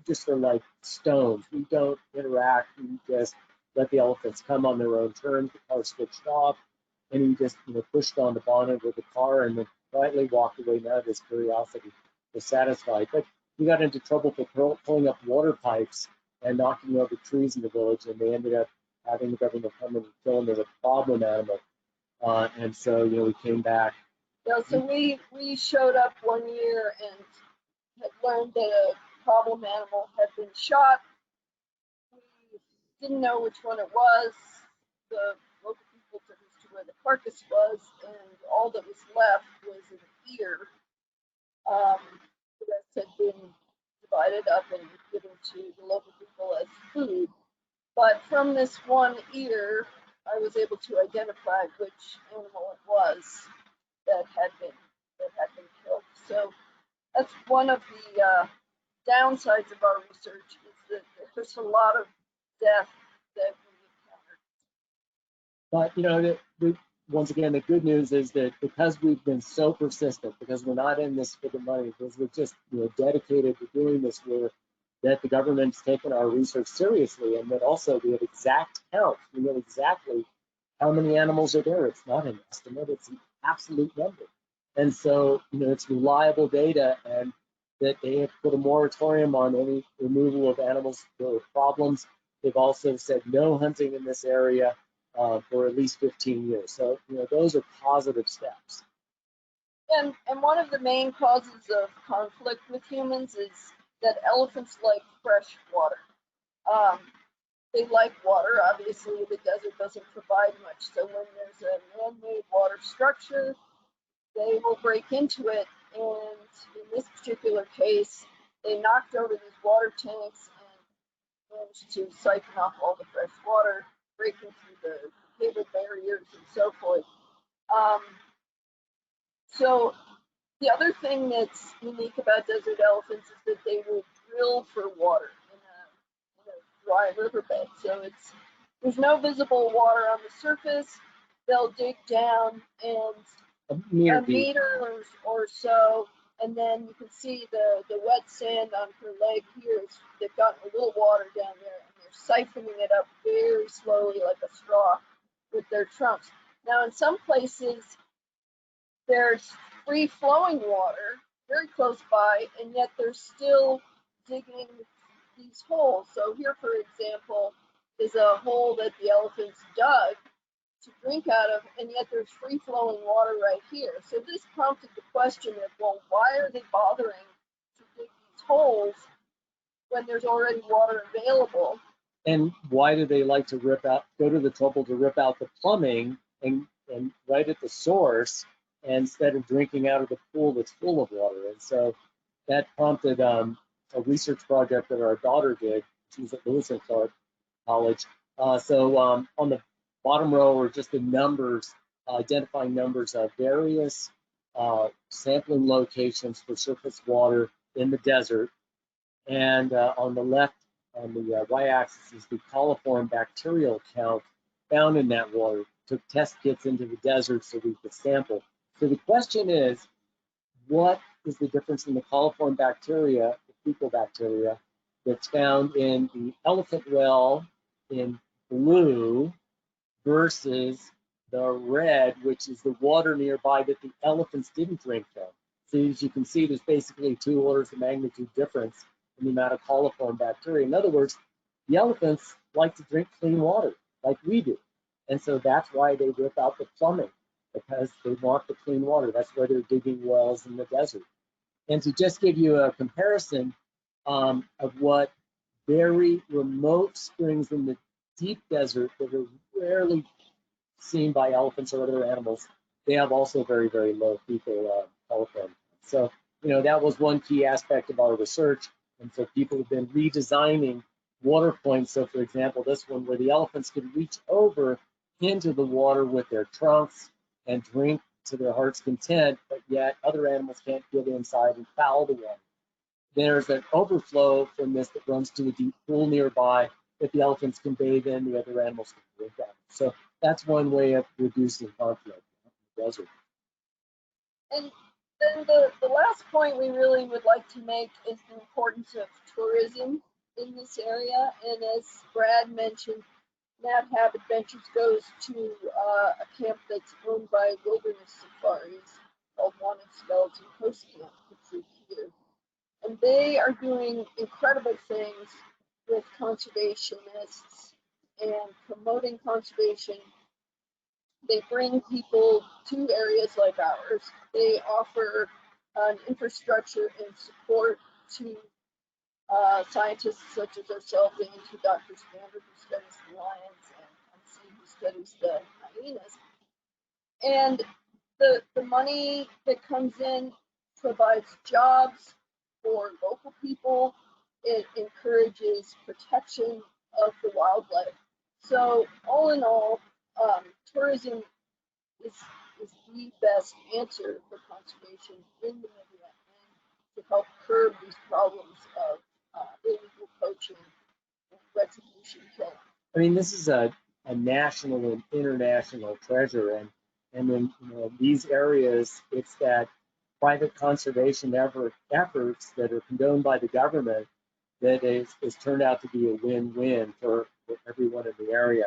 just are like stones. We don't interact. We just let the elephants come on their own terms. The car switched off, and he just pushed on the bonnet of the car and then quietly walked away. Now his curiosity was satisfied. But he got into trouble for pulling up water pipes and knocking over trees in the village, and they ended up having the government come and kill him as a problem animal. And so we came back. Yeah, so we showed up one year and had learned that a problem animal had been shot. We didn't know which one it was. The local people took us to where the carcass was, and all that was left was an ear. The rest had been divided up and given to the local people as food. But from this one ear, I was able to identify which animal it was that had been killed. So that's one of the downsides of our research, is that there's a lot of death that we encountered. But once again, the good news is that because we've been so persistent, because we're not in this for the money, because we're just dedicated to doing this work, that the government's taken our research seriously, and that also we have exact counts. We know exactly how many animals are there. It's not an estimate, it's an absolute number. And so, it's reliable data, and that they have put a moratorium on any removal of animals for problems. They've also said no hunting in this area for at least 15 years. So, those are positive steps. And one of the main causes of conflict with humans is that elephants like fresh water. They like water. Obviously, the desert doesn't provide much. So when there's a man-made water structure, they will break into it. And in this particular case, they knocked over these water tanks and managed to siphon off all the fresh water, breaking through the cable barriers and so forth. So the other thing that's unique about desert elephants is that they will drill for water in a dry riverbed. So there's no visible water on the surface. They'll dig down and A meter or so, and then you can see the wet sand on her leg here. They've gotten a little water down there, and they're siphoning it up very slowly like a straw with their trunks. Now, in some places, there's free-flowing water very close by, and yet they're still digging these holes. So here, for example, is a hole that the elephants dug to drink out of, and yet there's free-flowing water right here. So this prompted the question of, well, why are they bothering to dig these holes when there's already water available? And why do they like to go to the trouble to rip out the plumbing and right at the source instead of drinking out of the pool that's full of water? And so that prompted a research project that our daughter did. She was at Lewis and Clark College. So on the bottom row are just the numbers, identifying numbers of various sampling locations for surface water in the desert. And on the left, on the y-axis, is the coliform bacterial count found in that water. Took test kits into the desert so we could sample. So the question is, what is the difference in the coliform bacteria, the fecal bacteria, that's found in the elephant well in blue versus the red, which is the water nearby that the elephants didn't drink from? So as you can see, there's basically 2 orders of magnitude difference in the amount of coliform bacteria. In other words, the elephants like to drink clean water like we do. And so that's why they rip out the plumbing, because they want the clean water. That's why they're digging wells in the desert. And to just give you a comparison of what very remote springs in the deep desert that are rarely seen by elephants or other animals, they have also very, very low fecal coliform. So, that was one key aspect of our research. And so people have been redesigning water points. So for example, this one where the elephants can reach over into the water with their trunks and drink to their heart's content, but yet other animals can't get inside and foul the water. There's an overflow from this that runs to a deep pool nearby that the elephants can bathe in, the other animals can drink out. So that's one way of reducing conflict in the desert. And then the last point we really would like to make is the importance of tourism in this area. And as Brad mentioned, NABHAB Adventures goes to a camp that's owned by Wilderness Safaris called Wanted Skeleton Coast Camp, pictured here. And they are doing incredible things with conservationists and promoting conservation. They bring people to areas like ours. They offer an infrastructure and support to scientists such as ourselves and to Dr. Standard, who studies the lions, and MC, who studies the hyenas. And the money that comes in provides jobs for local people. It encourages protection of the wildlife. So all in all, tourism is the best answer for conservation in Namibia and to help curb these problems of illegal poaching and retribution killing. I mean, this is a national and international treasure, and in these areas, it's that private conservation efforts that are condoned by the government that is turned out to be a win-win for everyone in the area.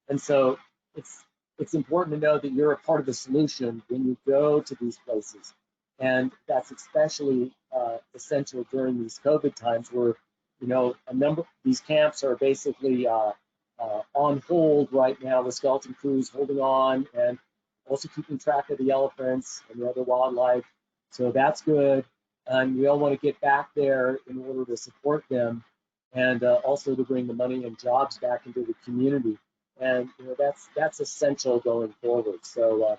And so it's important to know that you're a part of the solution when you go to these places. And that's especially essential during these COVID times where, a number of these camps are basically on hold right now with skeleton crews holding on. And also keeping track of the elephants and the other wildlife. So that's good. And we all want to get back there in order to support them and also to bring the money and jobs back into the community. And that's essential going forward. So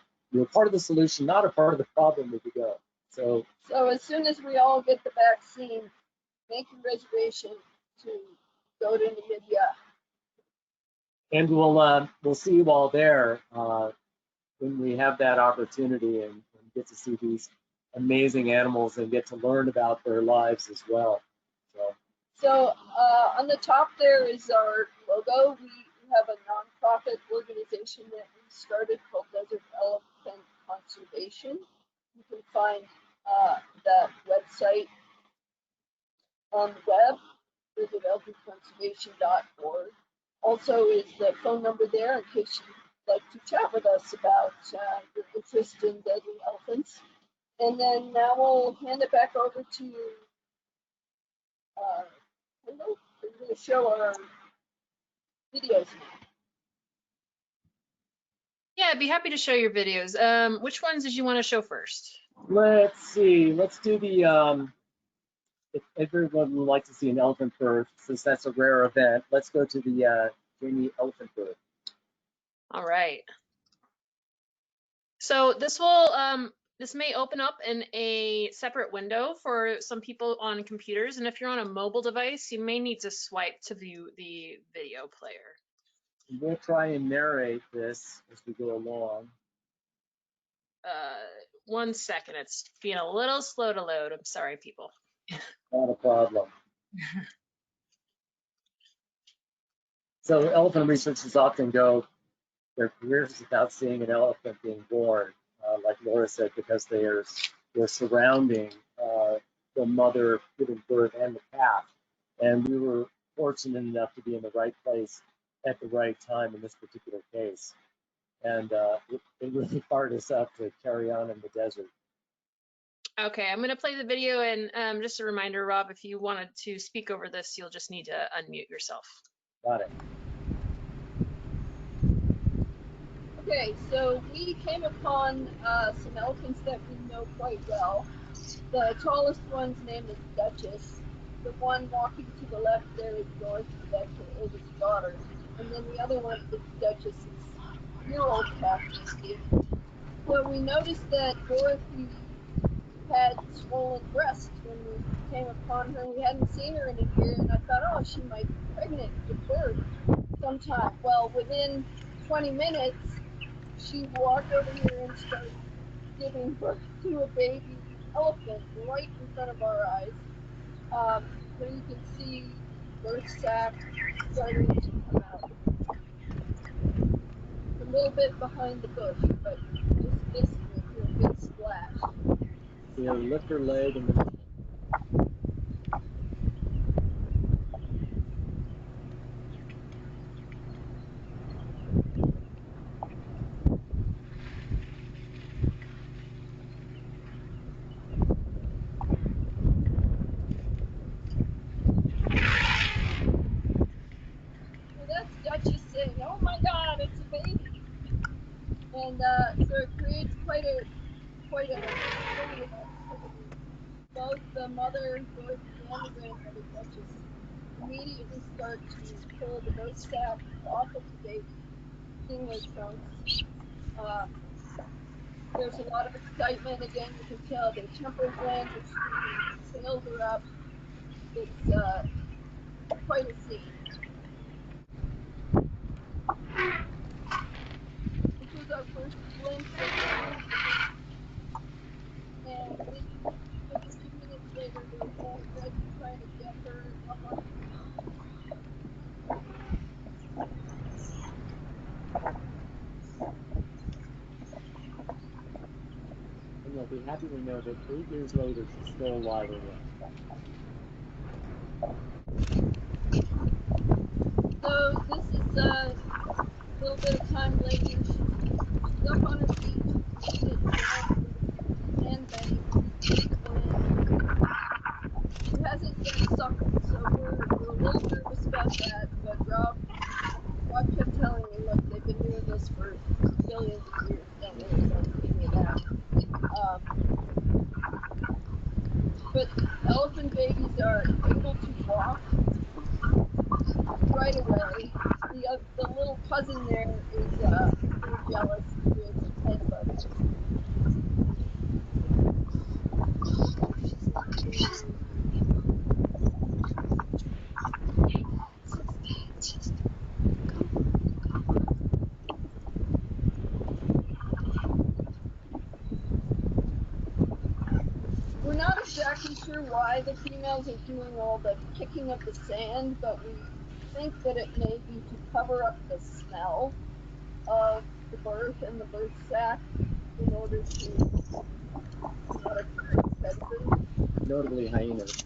part of the solution, not a part of the problem as we go. So as soon as we all get the vaccine, make a reservation to go to Namibia. And we'll see you all there when we have that opportunity and get to see these amazing animals and get to learn about their lives as well. So on the top there is our logo. We have a nonprofit organization that we started called Desert Elephant Conservation. You can find that website on the web, desertelephantconservation.org. Also is the phone number there in case you'd like to chat with us about your interest in deadly elephants. And then now we'll hand it back over to we're going to show our videos now. Yeah, I'd be happy to show your videos. Which ones did you want to show first? Let's see. Let's do the if everyone would like to see an elephant first, since that's a rare event, let's go to the Jamie elephant bird. All right. So this will this may open up in a separate window for some people on computers, and if you're on a mobile device, you may need to swipe to view the video player. We'll try and narrate this as we go along. 1 second, it's being a little slow to load. I'm sorry, people. Not a problem. So elephant researchers often go their careers without seeing an elephant being born, like Laura said, because they're surrounding the mother giving birth and the calf. And we were fortunate enough to be in the right place at the right time in this particular case. And it really fired us up to carry on in the desert. Okay, I'm going to play the video, and just a reminder, Rob, if you wanted to speak over this, you'll just need to unmute yourself. Got it. Okay, so we came upon some elephants that we know quite well. The tallest one's name is Duchess. The one walking to the left there is Dorothy, that's her oldest daughter. And then the other one is Duchess's year-old calf. So we noticed that Dorothy had swollen breasts when we came upon her. We hadn't seen her in a year, and I thought, oh, she might be pregnant with birth sometime. Well, within 20 minutes, she walked over here and started giving birth to a baby elephant right in front of our eyes. So you can see birth sac starting to come out. It's a little bit behind the bush, but just missing it, hear a big splash. You know, lift her leg and then Duchess saying, "Oh my God, it's a baby," and so it creates quite a both the mother Dorothy and the grandmother Duchess immediately start to pull the birth sac off of the baby, in their trunks. There's a lot of excitement. Again, you can tell their temper glands are screaming, tails are up. It's quite a scene. This was our first glimpse of her, and then just a few minutes later, they're already trying to get her up on. and you'll be happy to know that 8 years later, she's still alive and well. So this is a little bit of time later. She's up on her feet, sitting down, and bang, and she hasn't yet suckled, so we're a little nervous about that. But Rob kept telling me, look, they've been doing this for billions of years. Don't worry. are able to walk right away. The little cousin there is very jealous with a headbutt. We're not exactly sure why the females are doing all the kicking of the sand, but we think that it may be to cover up the smell of the birth and the birth sac in order to not attract predators. Notably hyenas.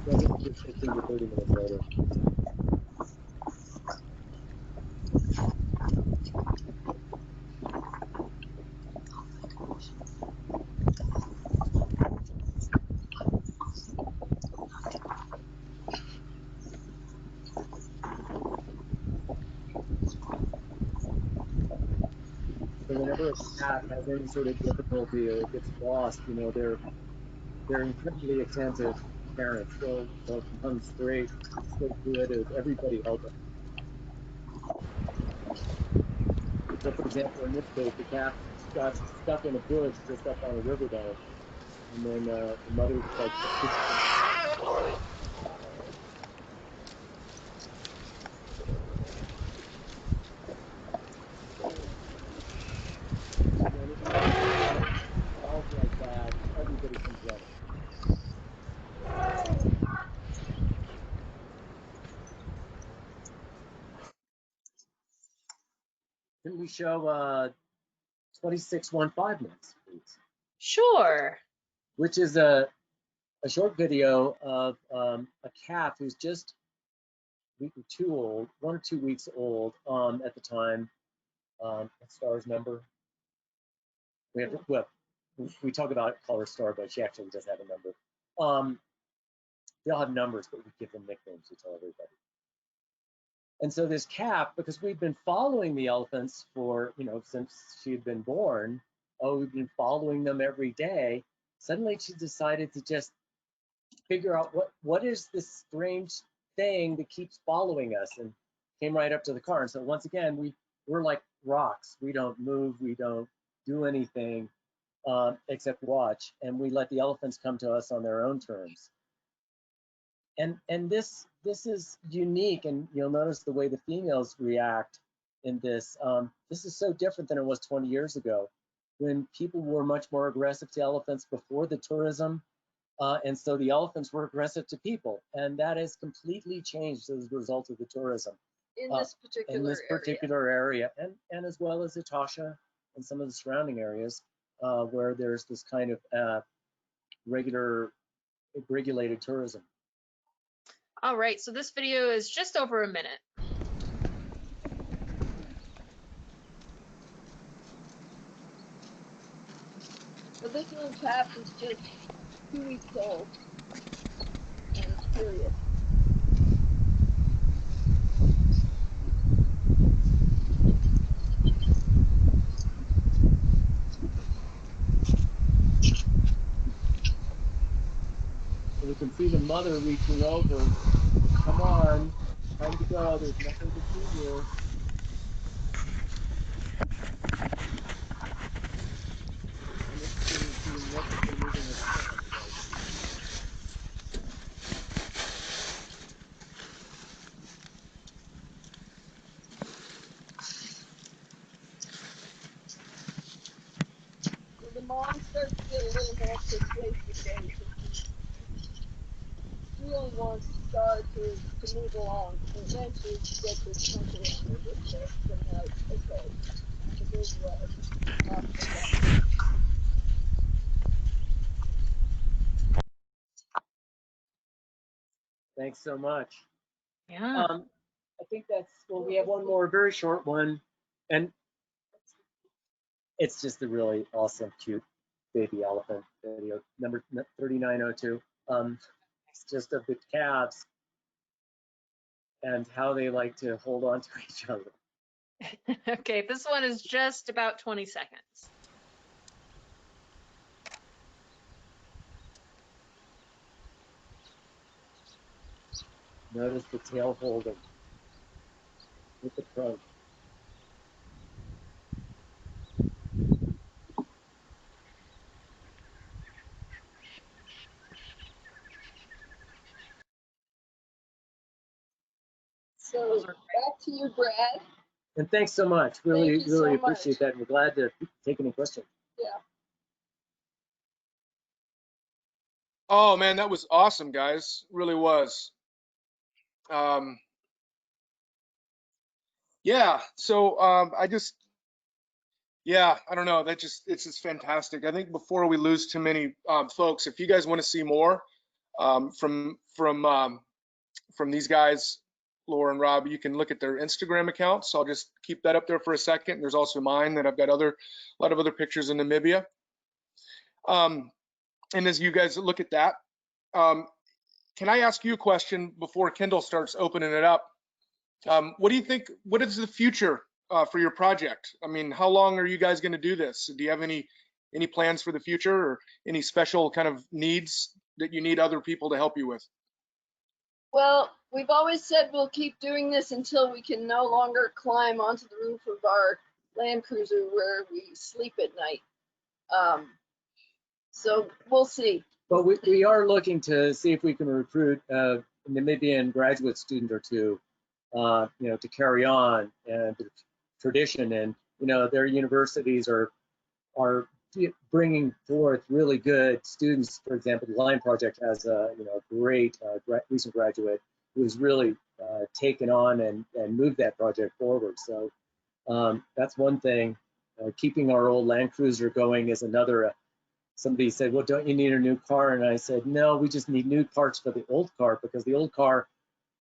So this is just 15 to 30 minutes later. So whenever a cat has any sort of difficulty or gets lost, you know, they're incredibly attentive parents. They'll come straight to it as everybody helping. So for example, in this case, the cat got stuck in a bush just up on a riverbank, and then the mother's like, calls like that, everybody comes running. Can we show 2615 next, please? Sure. Which is a short video of a calf who's just a week or two old, 1 or 2 weeks old at the time. What star's number? We have, well, we talk about call her Star, but she actually doesn't have a number. They all have numbers, but we give them nicknames to tell everybody. And so this calf, because we've been following the elephants for, you know, since she had been born, we've been following them every day. Suddenly she decided to just figure out what is this strange thing that keeps following us, and came right up to the car. And so once again, we're like rocks. We don't move, we don't do anything except watch, and we let the elephants come to us on their own terms. And this is unique, and you'll notice the way the females react in this. This is so different than it was 20 years ago, when people were much more aggressive to elephants before the tourism, and so the elephants were aggressive to people, and that has completely changed as a result of the tourism. In this particular area, and as well as Etosha and some of the surrounding areas, where there's this kind of regulated tourism. All right, so this video is just over a minute. So this little calf is just 2 weeks old and curious. So we can see the mother reaching over. Come on, time to go. There's nothing to see here. I'm interested in seeing what they're moving with elephants like. So the mom starts to get a little more persuasive, she really wants Star to move along, and eventually she gets her twinkle on her hip there, and they're like, okay, the big way. Off they go. Thanks so much. Yeah. I think that's, well, we have one more very short one, and it's just a really awesome, cute baby elephant video, number 3902. It's just of the calves. and how they like to hold on to each other. Okay, this one is just about 20 seconds. Notice the tail holding with the trunk. So back to you, Brad. And thanks so much. Really, Thank you really so appreciate much. that. And we're glad to take any questions. Yeah. Oh man, that was awesome, guys. Really was. Yeah. So I don't know. It's just fantastic. I think before we lose too many folks, if you guys want to see more from these guys, Laura and Rob, you can look at their Instagram accounts. So I'll just keep that up there for a second. There's also mine that I've got a lot of other pictures in Namibia. And as you guys look at that, can I ask you a question before Kendall starts opening it up? What do you think? What is the future for your project? I mean, how long are you guys going to do this? Do you have any plans for the future, or any special kind of needs that you need other people to help you with? Well, we've always said we'll keep doing this until we can no longer climb onto the roof of our Land Cruiser where we sleep at night. So we'll see. But we are looking to see if we can recruit a Namibian graduate student or two, to carry on and the tradition. And their universities are bringing forth really good students. For example, the Lion Project has a great recent graduate who's really taken on and moved that project forward. So that's one thing. Keeping our old Land Cruiser going is another. Somebody said, well, don't you need a new car? And I said, no, we just need new parts for the old car, because the old car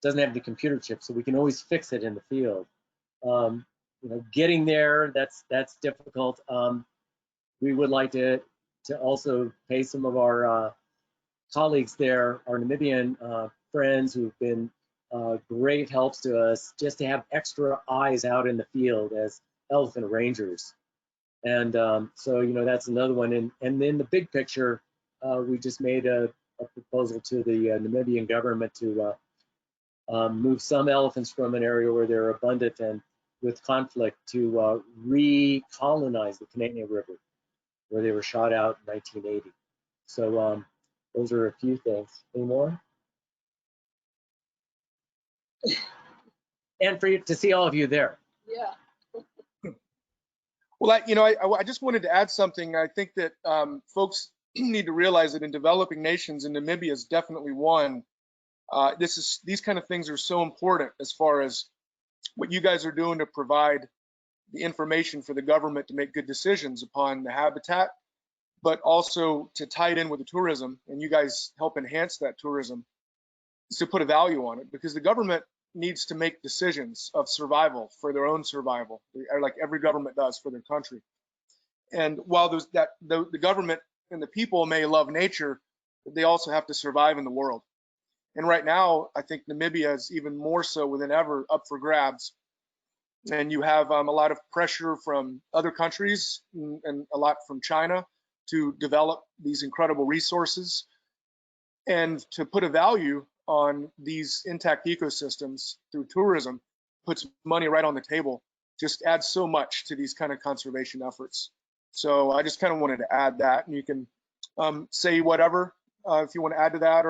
doesn't have the computer chip, so we can always fix it in the field. Getting there, that's difficult. We would like to also pay some of our colleagues there, our Namibian friends who've been great helps to us, just to have extra eyes out in the field as elephant rangers. And so, that's another one. And then the big picture, we just made a proposal to the Namibian government to move some elephants from an area where they're abundant and with conflict to recolonize the Kunene River, where they were shot out in 1980. So those are a few things. Any more? And for you to see all of you there. Yeah. Well, I just wanted to add something. I think that folks need to realize that in developing nations, and Namibia is definitely one, these kind of things are so important as far as what you guys are doing to provide the information for the government to make good decisions upon the habitat, but also to tie it in with the tourism, and you guys help enhance that tourism, is to put a value on it, because the government needs to make decisions of survival for their own survival, like every government does for their country. And while the government and the people may love nature, they also have to survive in the world. And right now, I think Namibia is even more so than ever up for grabs. And you have a lot of pressure from other countries and a lot from China to develop these incredible resources and to put a value on these intact ecosystems through tourism, puts money right on the table, just adds so much to these kind of conservation efforts. So I just kind of wanted to add that, and you can say whatever if you want to add to that,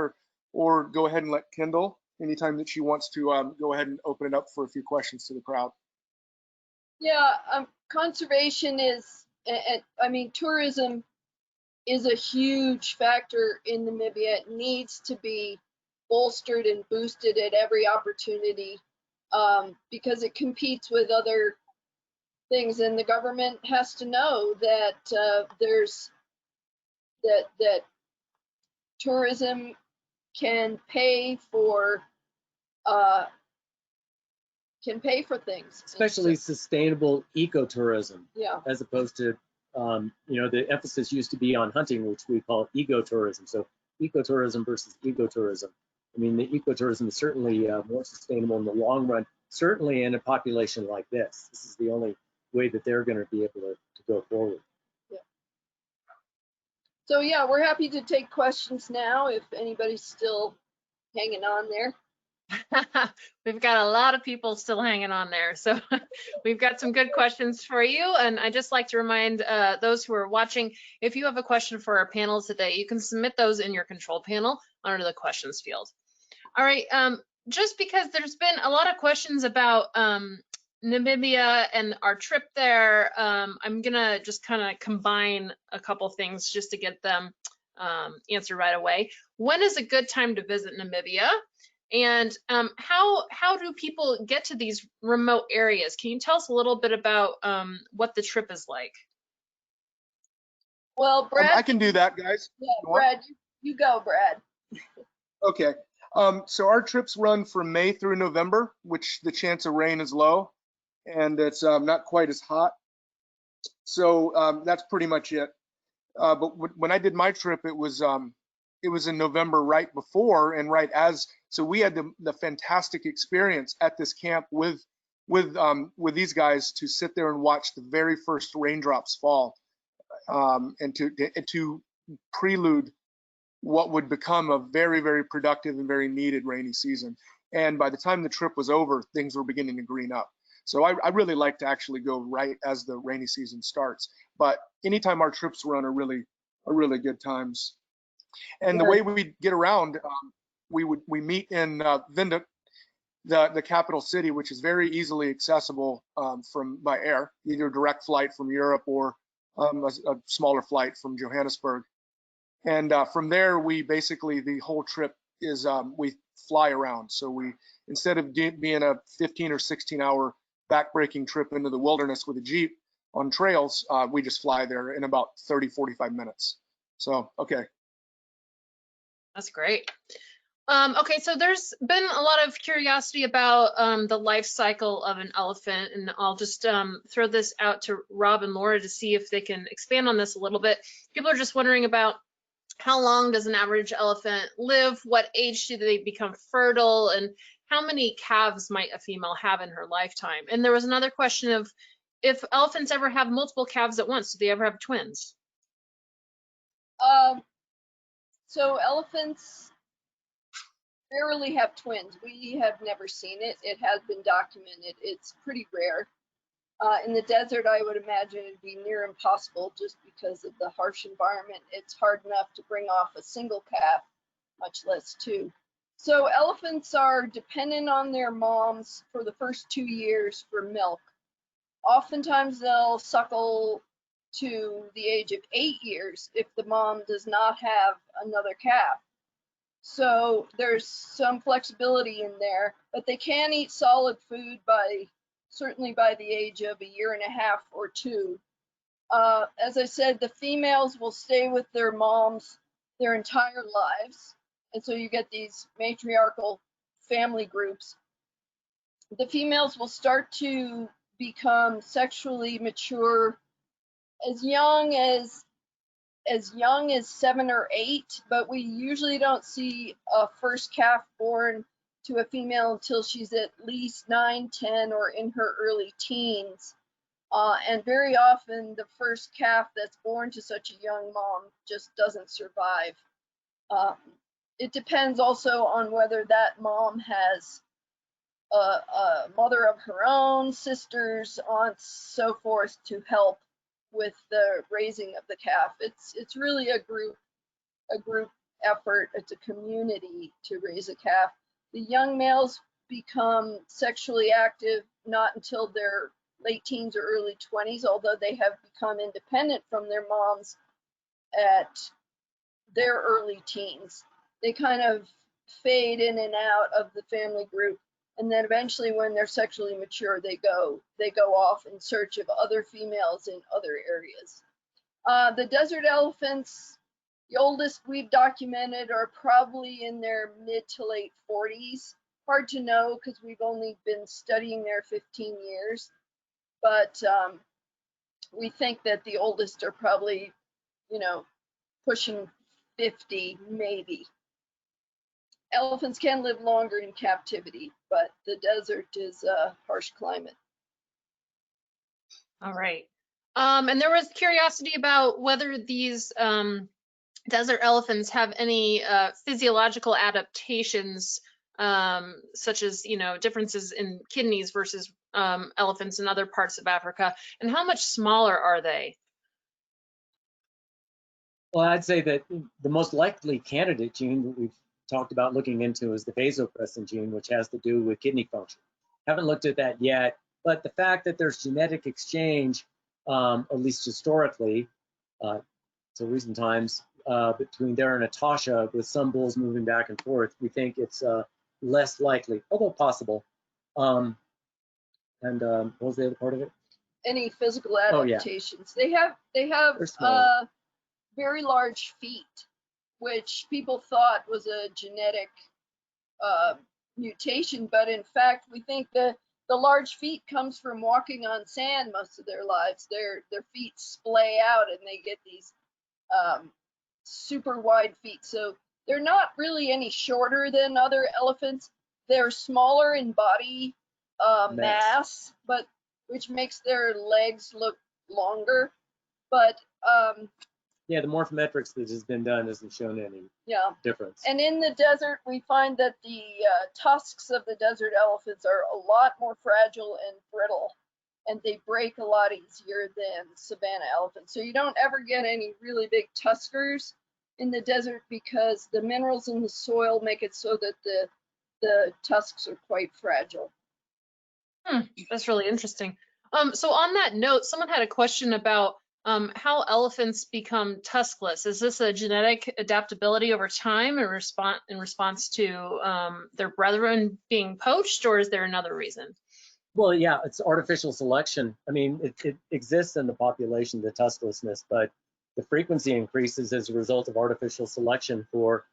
or go ahead and let Kendall, anytime that she wants to, go ahead and open it up for a few questions to the crowd. Yeah, conservation is, tourism is a huge factor in Namibia. It needs to be bolstered and boosted at every opportunity because it competes with other things, and the government has to know that that tourism can pay for things, especially sustainable ecotourism. Yeah. As opposed to the emphasis used to be on hunting, which we call ecotourism. So ecotourism versus ecotourism. I mean, the ecotourism is certainly more sustainable in the long run, certainly in a population like this. This is the only way that they're going to be able to go forward. Yeah. So yeah, we're happy to take questions now if anybody's still hanging on there. We've got a lot of people still hanging on there. So we've got some good questions for you. And I just like to remind those who are watching, if you have a question for our panel today, you can submit those in your control panel under the questions field. All right, just because there's been a lot of questions about Namibia and our trip there, I'm gonna just kind of combine a couple things just to get them answered right away. When is a good time to visit Namibia? And how do people get to these remote areas? Can you tell us a little bit about what the trip is like? Well, Brad, I can do that, guys. yeah, Brad, you go, Brad. Okay. So our trips run from May through November, which the chance of rain is low, and it's not quite as hot. So that's pretty much it. But when I did my trip, it was in November, right before and right as. So we had the fantastic experience at this camp with these guys to sit there and watch the very first raindrops fall, and to prelude what would become a very, very productive and very needed rainy season. And by the time the trip was over, things were beginning to green up. So I really like to actually go right as the rainy season starts. But anytime our trips run are really good times. And the way we get around, we meet in Windhoek, the capital city, which is very easily accessible by air, either direct flight from Europe or a smaller flight from Johannesburg. And from there, we basically, the whole trip is we fly around. So we, instead of being a 15 or 16 hour backbreaking trip into the wilderness with a Jeep on trails, we just fly there in about 30, 45 minutes. So, okay. That's great. Okay, so there's been a lot of curiosity about the life cycle of an elephant, and I'll just throw this out to Rob and Laura to see if they can expand on this a little bit. People are just wondering about how long does an average elephant live? What age do they become fertile? And how many calves might a female have in her lifetime? And there was another question of if elephants ever have multiple calves at once, do they ever have twins? So elephants rarely have twins. We have never seen it. It has been documented. It's pretty rare. In the desert, I would imagine it'd be near impossible just because of the harsh environment. It's hard enough to bring off a single calf, much less two. So elephants are dependent on their moms for the first 2 years for milk. Oftentimes they'll suckle to the age of 8 years if the mom does not have another calf. So there's some flexibility in there, but they can eat solid food certainly by the age of 1.5 years or 2. As I said, the females will stay with their moms their entire lives. And so you get these matriarchal family groups. The females will start to become sexually mature as young as 7 or 8, but we usually don't see a first calf born to a female until she's at least 9, 10, or in her early teens. And very often the first calf that's born to such a young mom just doesn't survive. It depends also on whether that mom has a mother of her own, sisters, aunts, so forth to help with the raising of the calf. It's really a group effort. It's a community to raise a calf. The young males become sexually active not until their late teens or early 20s, although they have become independent from their moms at their early teens. They kind of fade in and out of the family group, and then eventually when they're sexually mature, they go off in search of other females in other areas. The desert elephants, the oldest we've documented, are probably in their mid to late 40s. Hard to know because we've only been studying there 15 years, but we think that the oldest are probably, pushing 50 maybe. elephants can live longer in captivity, but the desert is a harsh climate. All right. And there was curiosity about whether these desert elephants have any physiological adaptations, such as, differences in kidneys versus elephants in other parts of Africa, and how much smaller are they? Well, I'd say that the most likely candidate gene that we've talked about looking into is the vasopressin gene, which has to do with kidney function. Haven't looked at that yet, but the fact that there's genetic exchange, at least historically, to recent times, between there and Natasha, with some bulls moving back and forth, we think it's less likely, although possible. What was the other part of it? Any physical Oh, yeah. adaptations. They have very large feet, which people thought was a genetic mutation, but in fact, we think that the large feet comes from walking on sand most of their lives. Their feet splay out and they get these super wide feet. So they're not really any shorter than other elephants. They're smaller in body mass, but which makes their legs look longer. But yeah, the morphometrics that has been done hasn't shown any difference. And in the desert, we find that the tusks of the desert elephants are a lot more fragile and brittle, and they break a lot easier than savanna elephants. So you don't ever get any really big tuskers in the desert because the minerals in the soil make it so that the tusks are quite fragile. That's really interesting. So on that note, someone had a question about how elephants become tuskless. Is this a genetic adaptability over time in response to their brethren being poached, or is there another reason? Well, yeah, it's artificial selection. I mean, it exists in the population, the tusklessness, but the frequency increases as a result of artificial selection for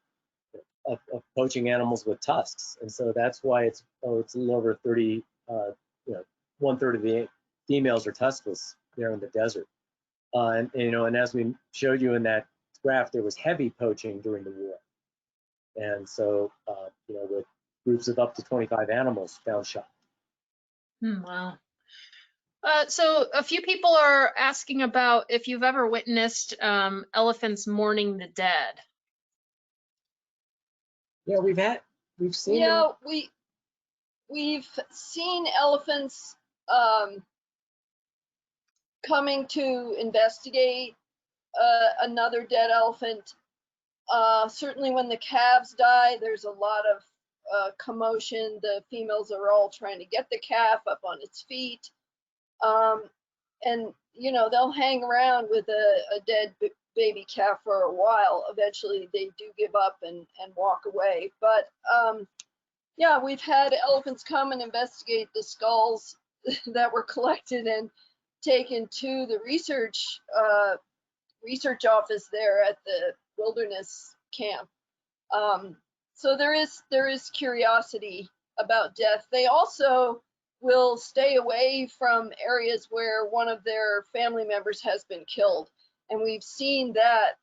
of poaching animals with tusks, and so that's why it's a little over 30. 1/3 of the females are tuskless there in the desert. And as we showed you in that graph, there was heavy poaching during the war. And so, with groups of up to 25 animals found shot. Wow. So a few people are asking about if you've ever witnessed elephants mourning the dead. Yeah, we've seen. Yeah, we've seen elephants coming to investigate another dead elephant. Certainly when the calves die, there's a lot of commotion. The females are all trying to get the calf up on its feet. And, they'll hang around with a dead baby calf for a while. Eventually they do give up and walk away. But yeah, we've had elephants come and investigate the skulls that were collected and taken to the research office there at the wilderness camp. So there is curiosity about death. They also will stay away from areas where one of their family members has been killed, and we've seen that.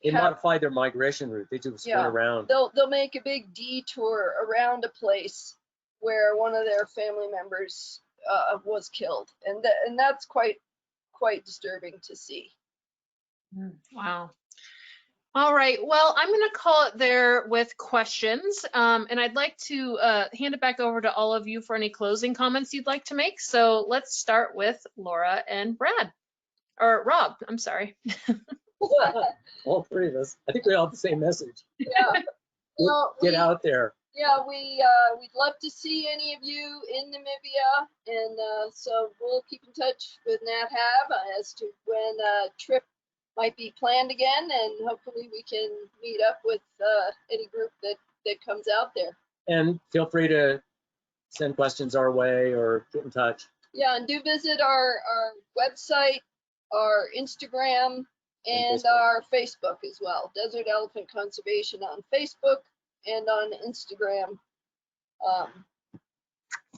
They modified their migration route. They just went around. They'll make a big detour around a place where one of their family members was killed, and that's quite disturbing to see. Wow. All right. Well, I'm going to call it there with questions, and I'd like to hand it back over to all of you for any closing comments you'd like to make. So let's start with Laura and Brad, or Rob. I'm sorry. All three of us. I think we all have the same message. Yeah. Get out there. Yeah, we'd love to see any of you in Namibia, and so we'll keep in touch with NatHab as to when a trip might be planned again, and hopefully we can meet up with any group that comes out there. And feel free to send questions our way or get in touch. Yeah, and do visit our website, our Instagram, and our Facebook as well. Desert Elephant Conservation on Facebook and on Instagram,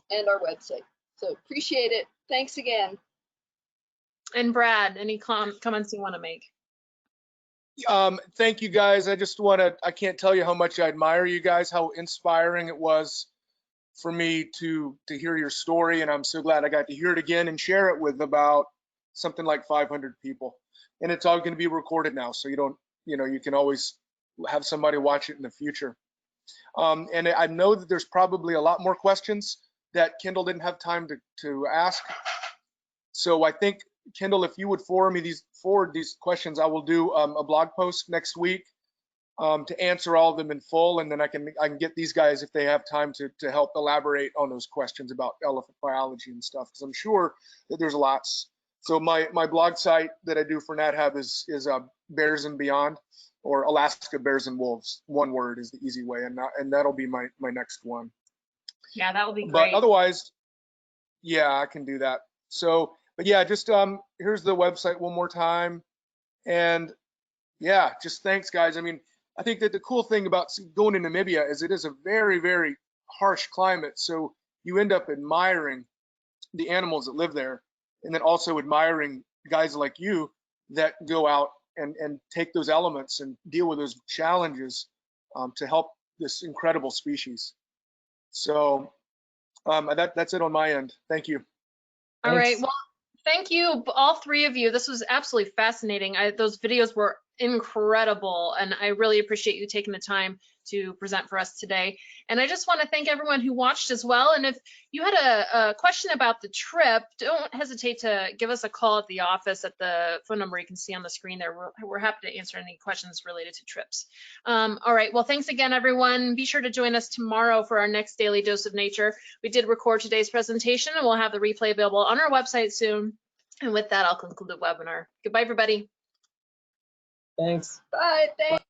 and our website. So appreciate it. Thanks again. And Brad, any comments you want to make? Thank you guys. I can't tell you how much I admire you guys, how inspiring it was for me to hear your story. And I'm so glad I got to hear it again and share it with about something like 500 people. And it's all going to be recorded now. So you can always have somebody watch it in the future. And I know that there's probably a lot more questions that Kendall didn't have time to ask. So I think, Kendall, if you would forward these questions, I will do a blog post next week to answer all of them in full, and then I can get these guys, if they have time, to help elaborate on those questions about elephant biology and stuff, because I'm sure that there's lots. So my blog site that I do for NatHab is Bears and Beyond, or Alaska Bears and Wolves. One word is the easy way, and that'll be my next one. Yeah, that would be great. But otherwise, yeah, I can do that. So, but yeah, just here's the website one more time, and yeah, just thanks, guys. I mean, I think that the cool thing about going to Namibia is it is a very, very harsh climate, so you end up admiring the animals that live there, and then also admiring guys like you that go out and take those elements and deal with those challenges to help this incredible species. So that's it on my end. Thank you. All right. Well, thank you, all three of you. This was absolutely fascinating. Those videos were incredible, and I really appreciate you taking the time to present for us today. And I just want to thank everyone who watched as well. And if you had a question about the trip, don't hesitate to give us a call at the office at the phone number you can see on the screen there. We're happy to answer any questions related to trips. All right, well, thanks again, everyone. Be sure to join us tomorrow for our next Daily Dose of Nature. We did record today's presentation, and we'll have the replay available on our website soon. And with that, I'll conclude the webinar. Goodbye, everybody. Thanks. Bye. Thanks.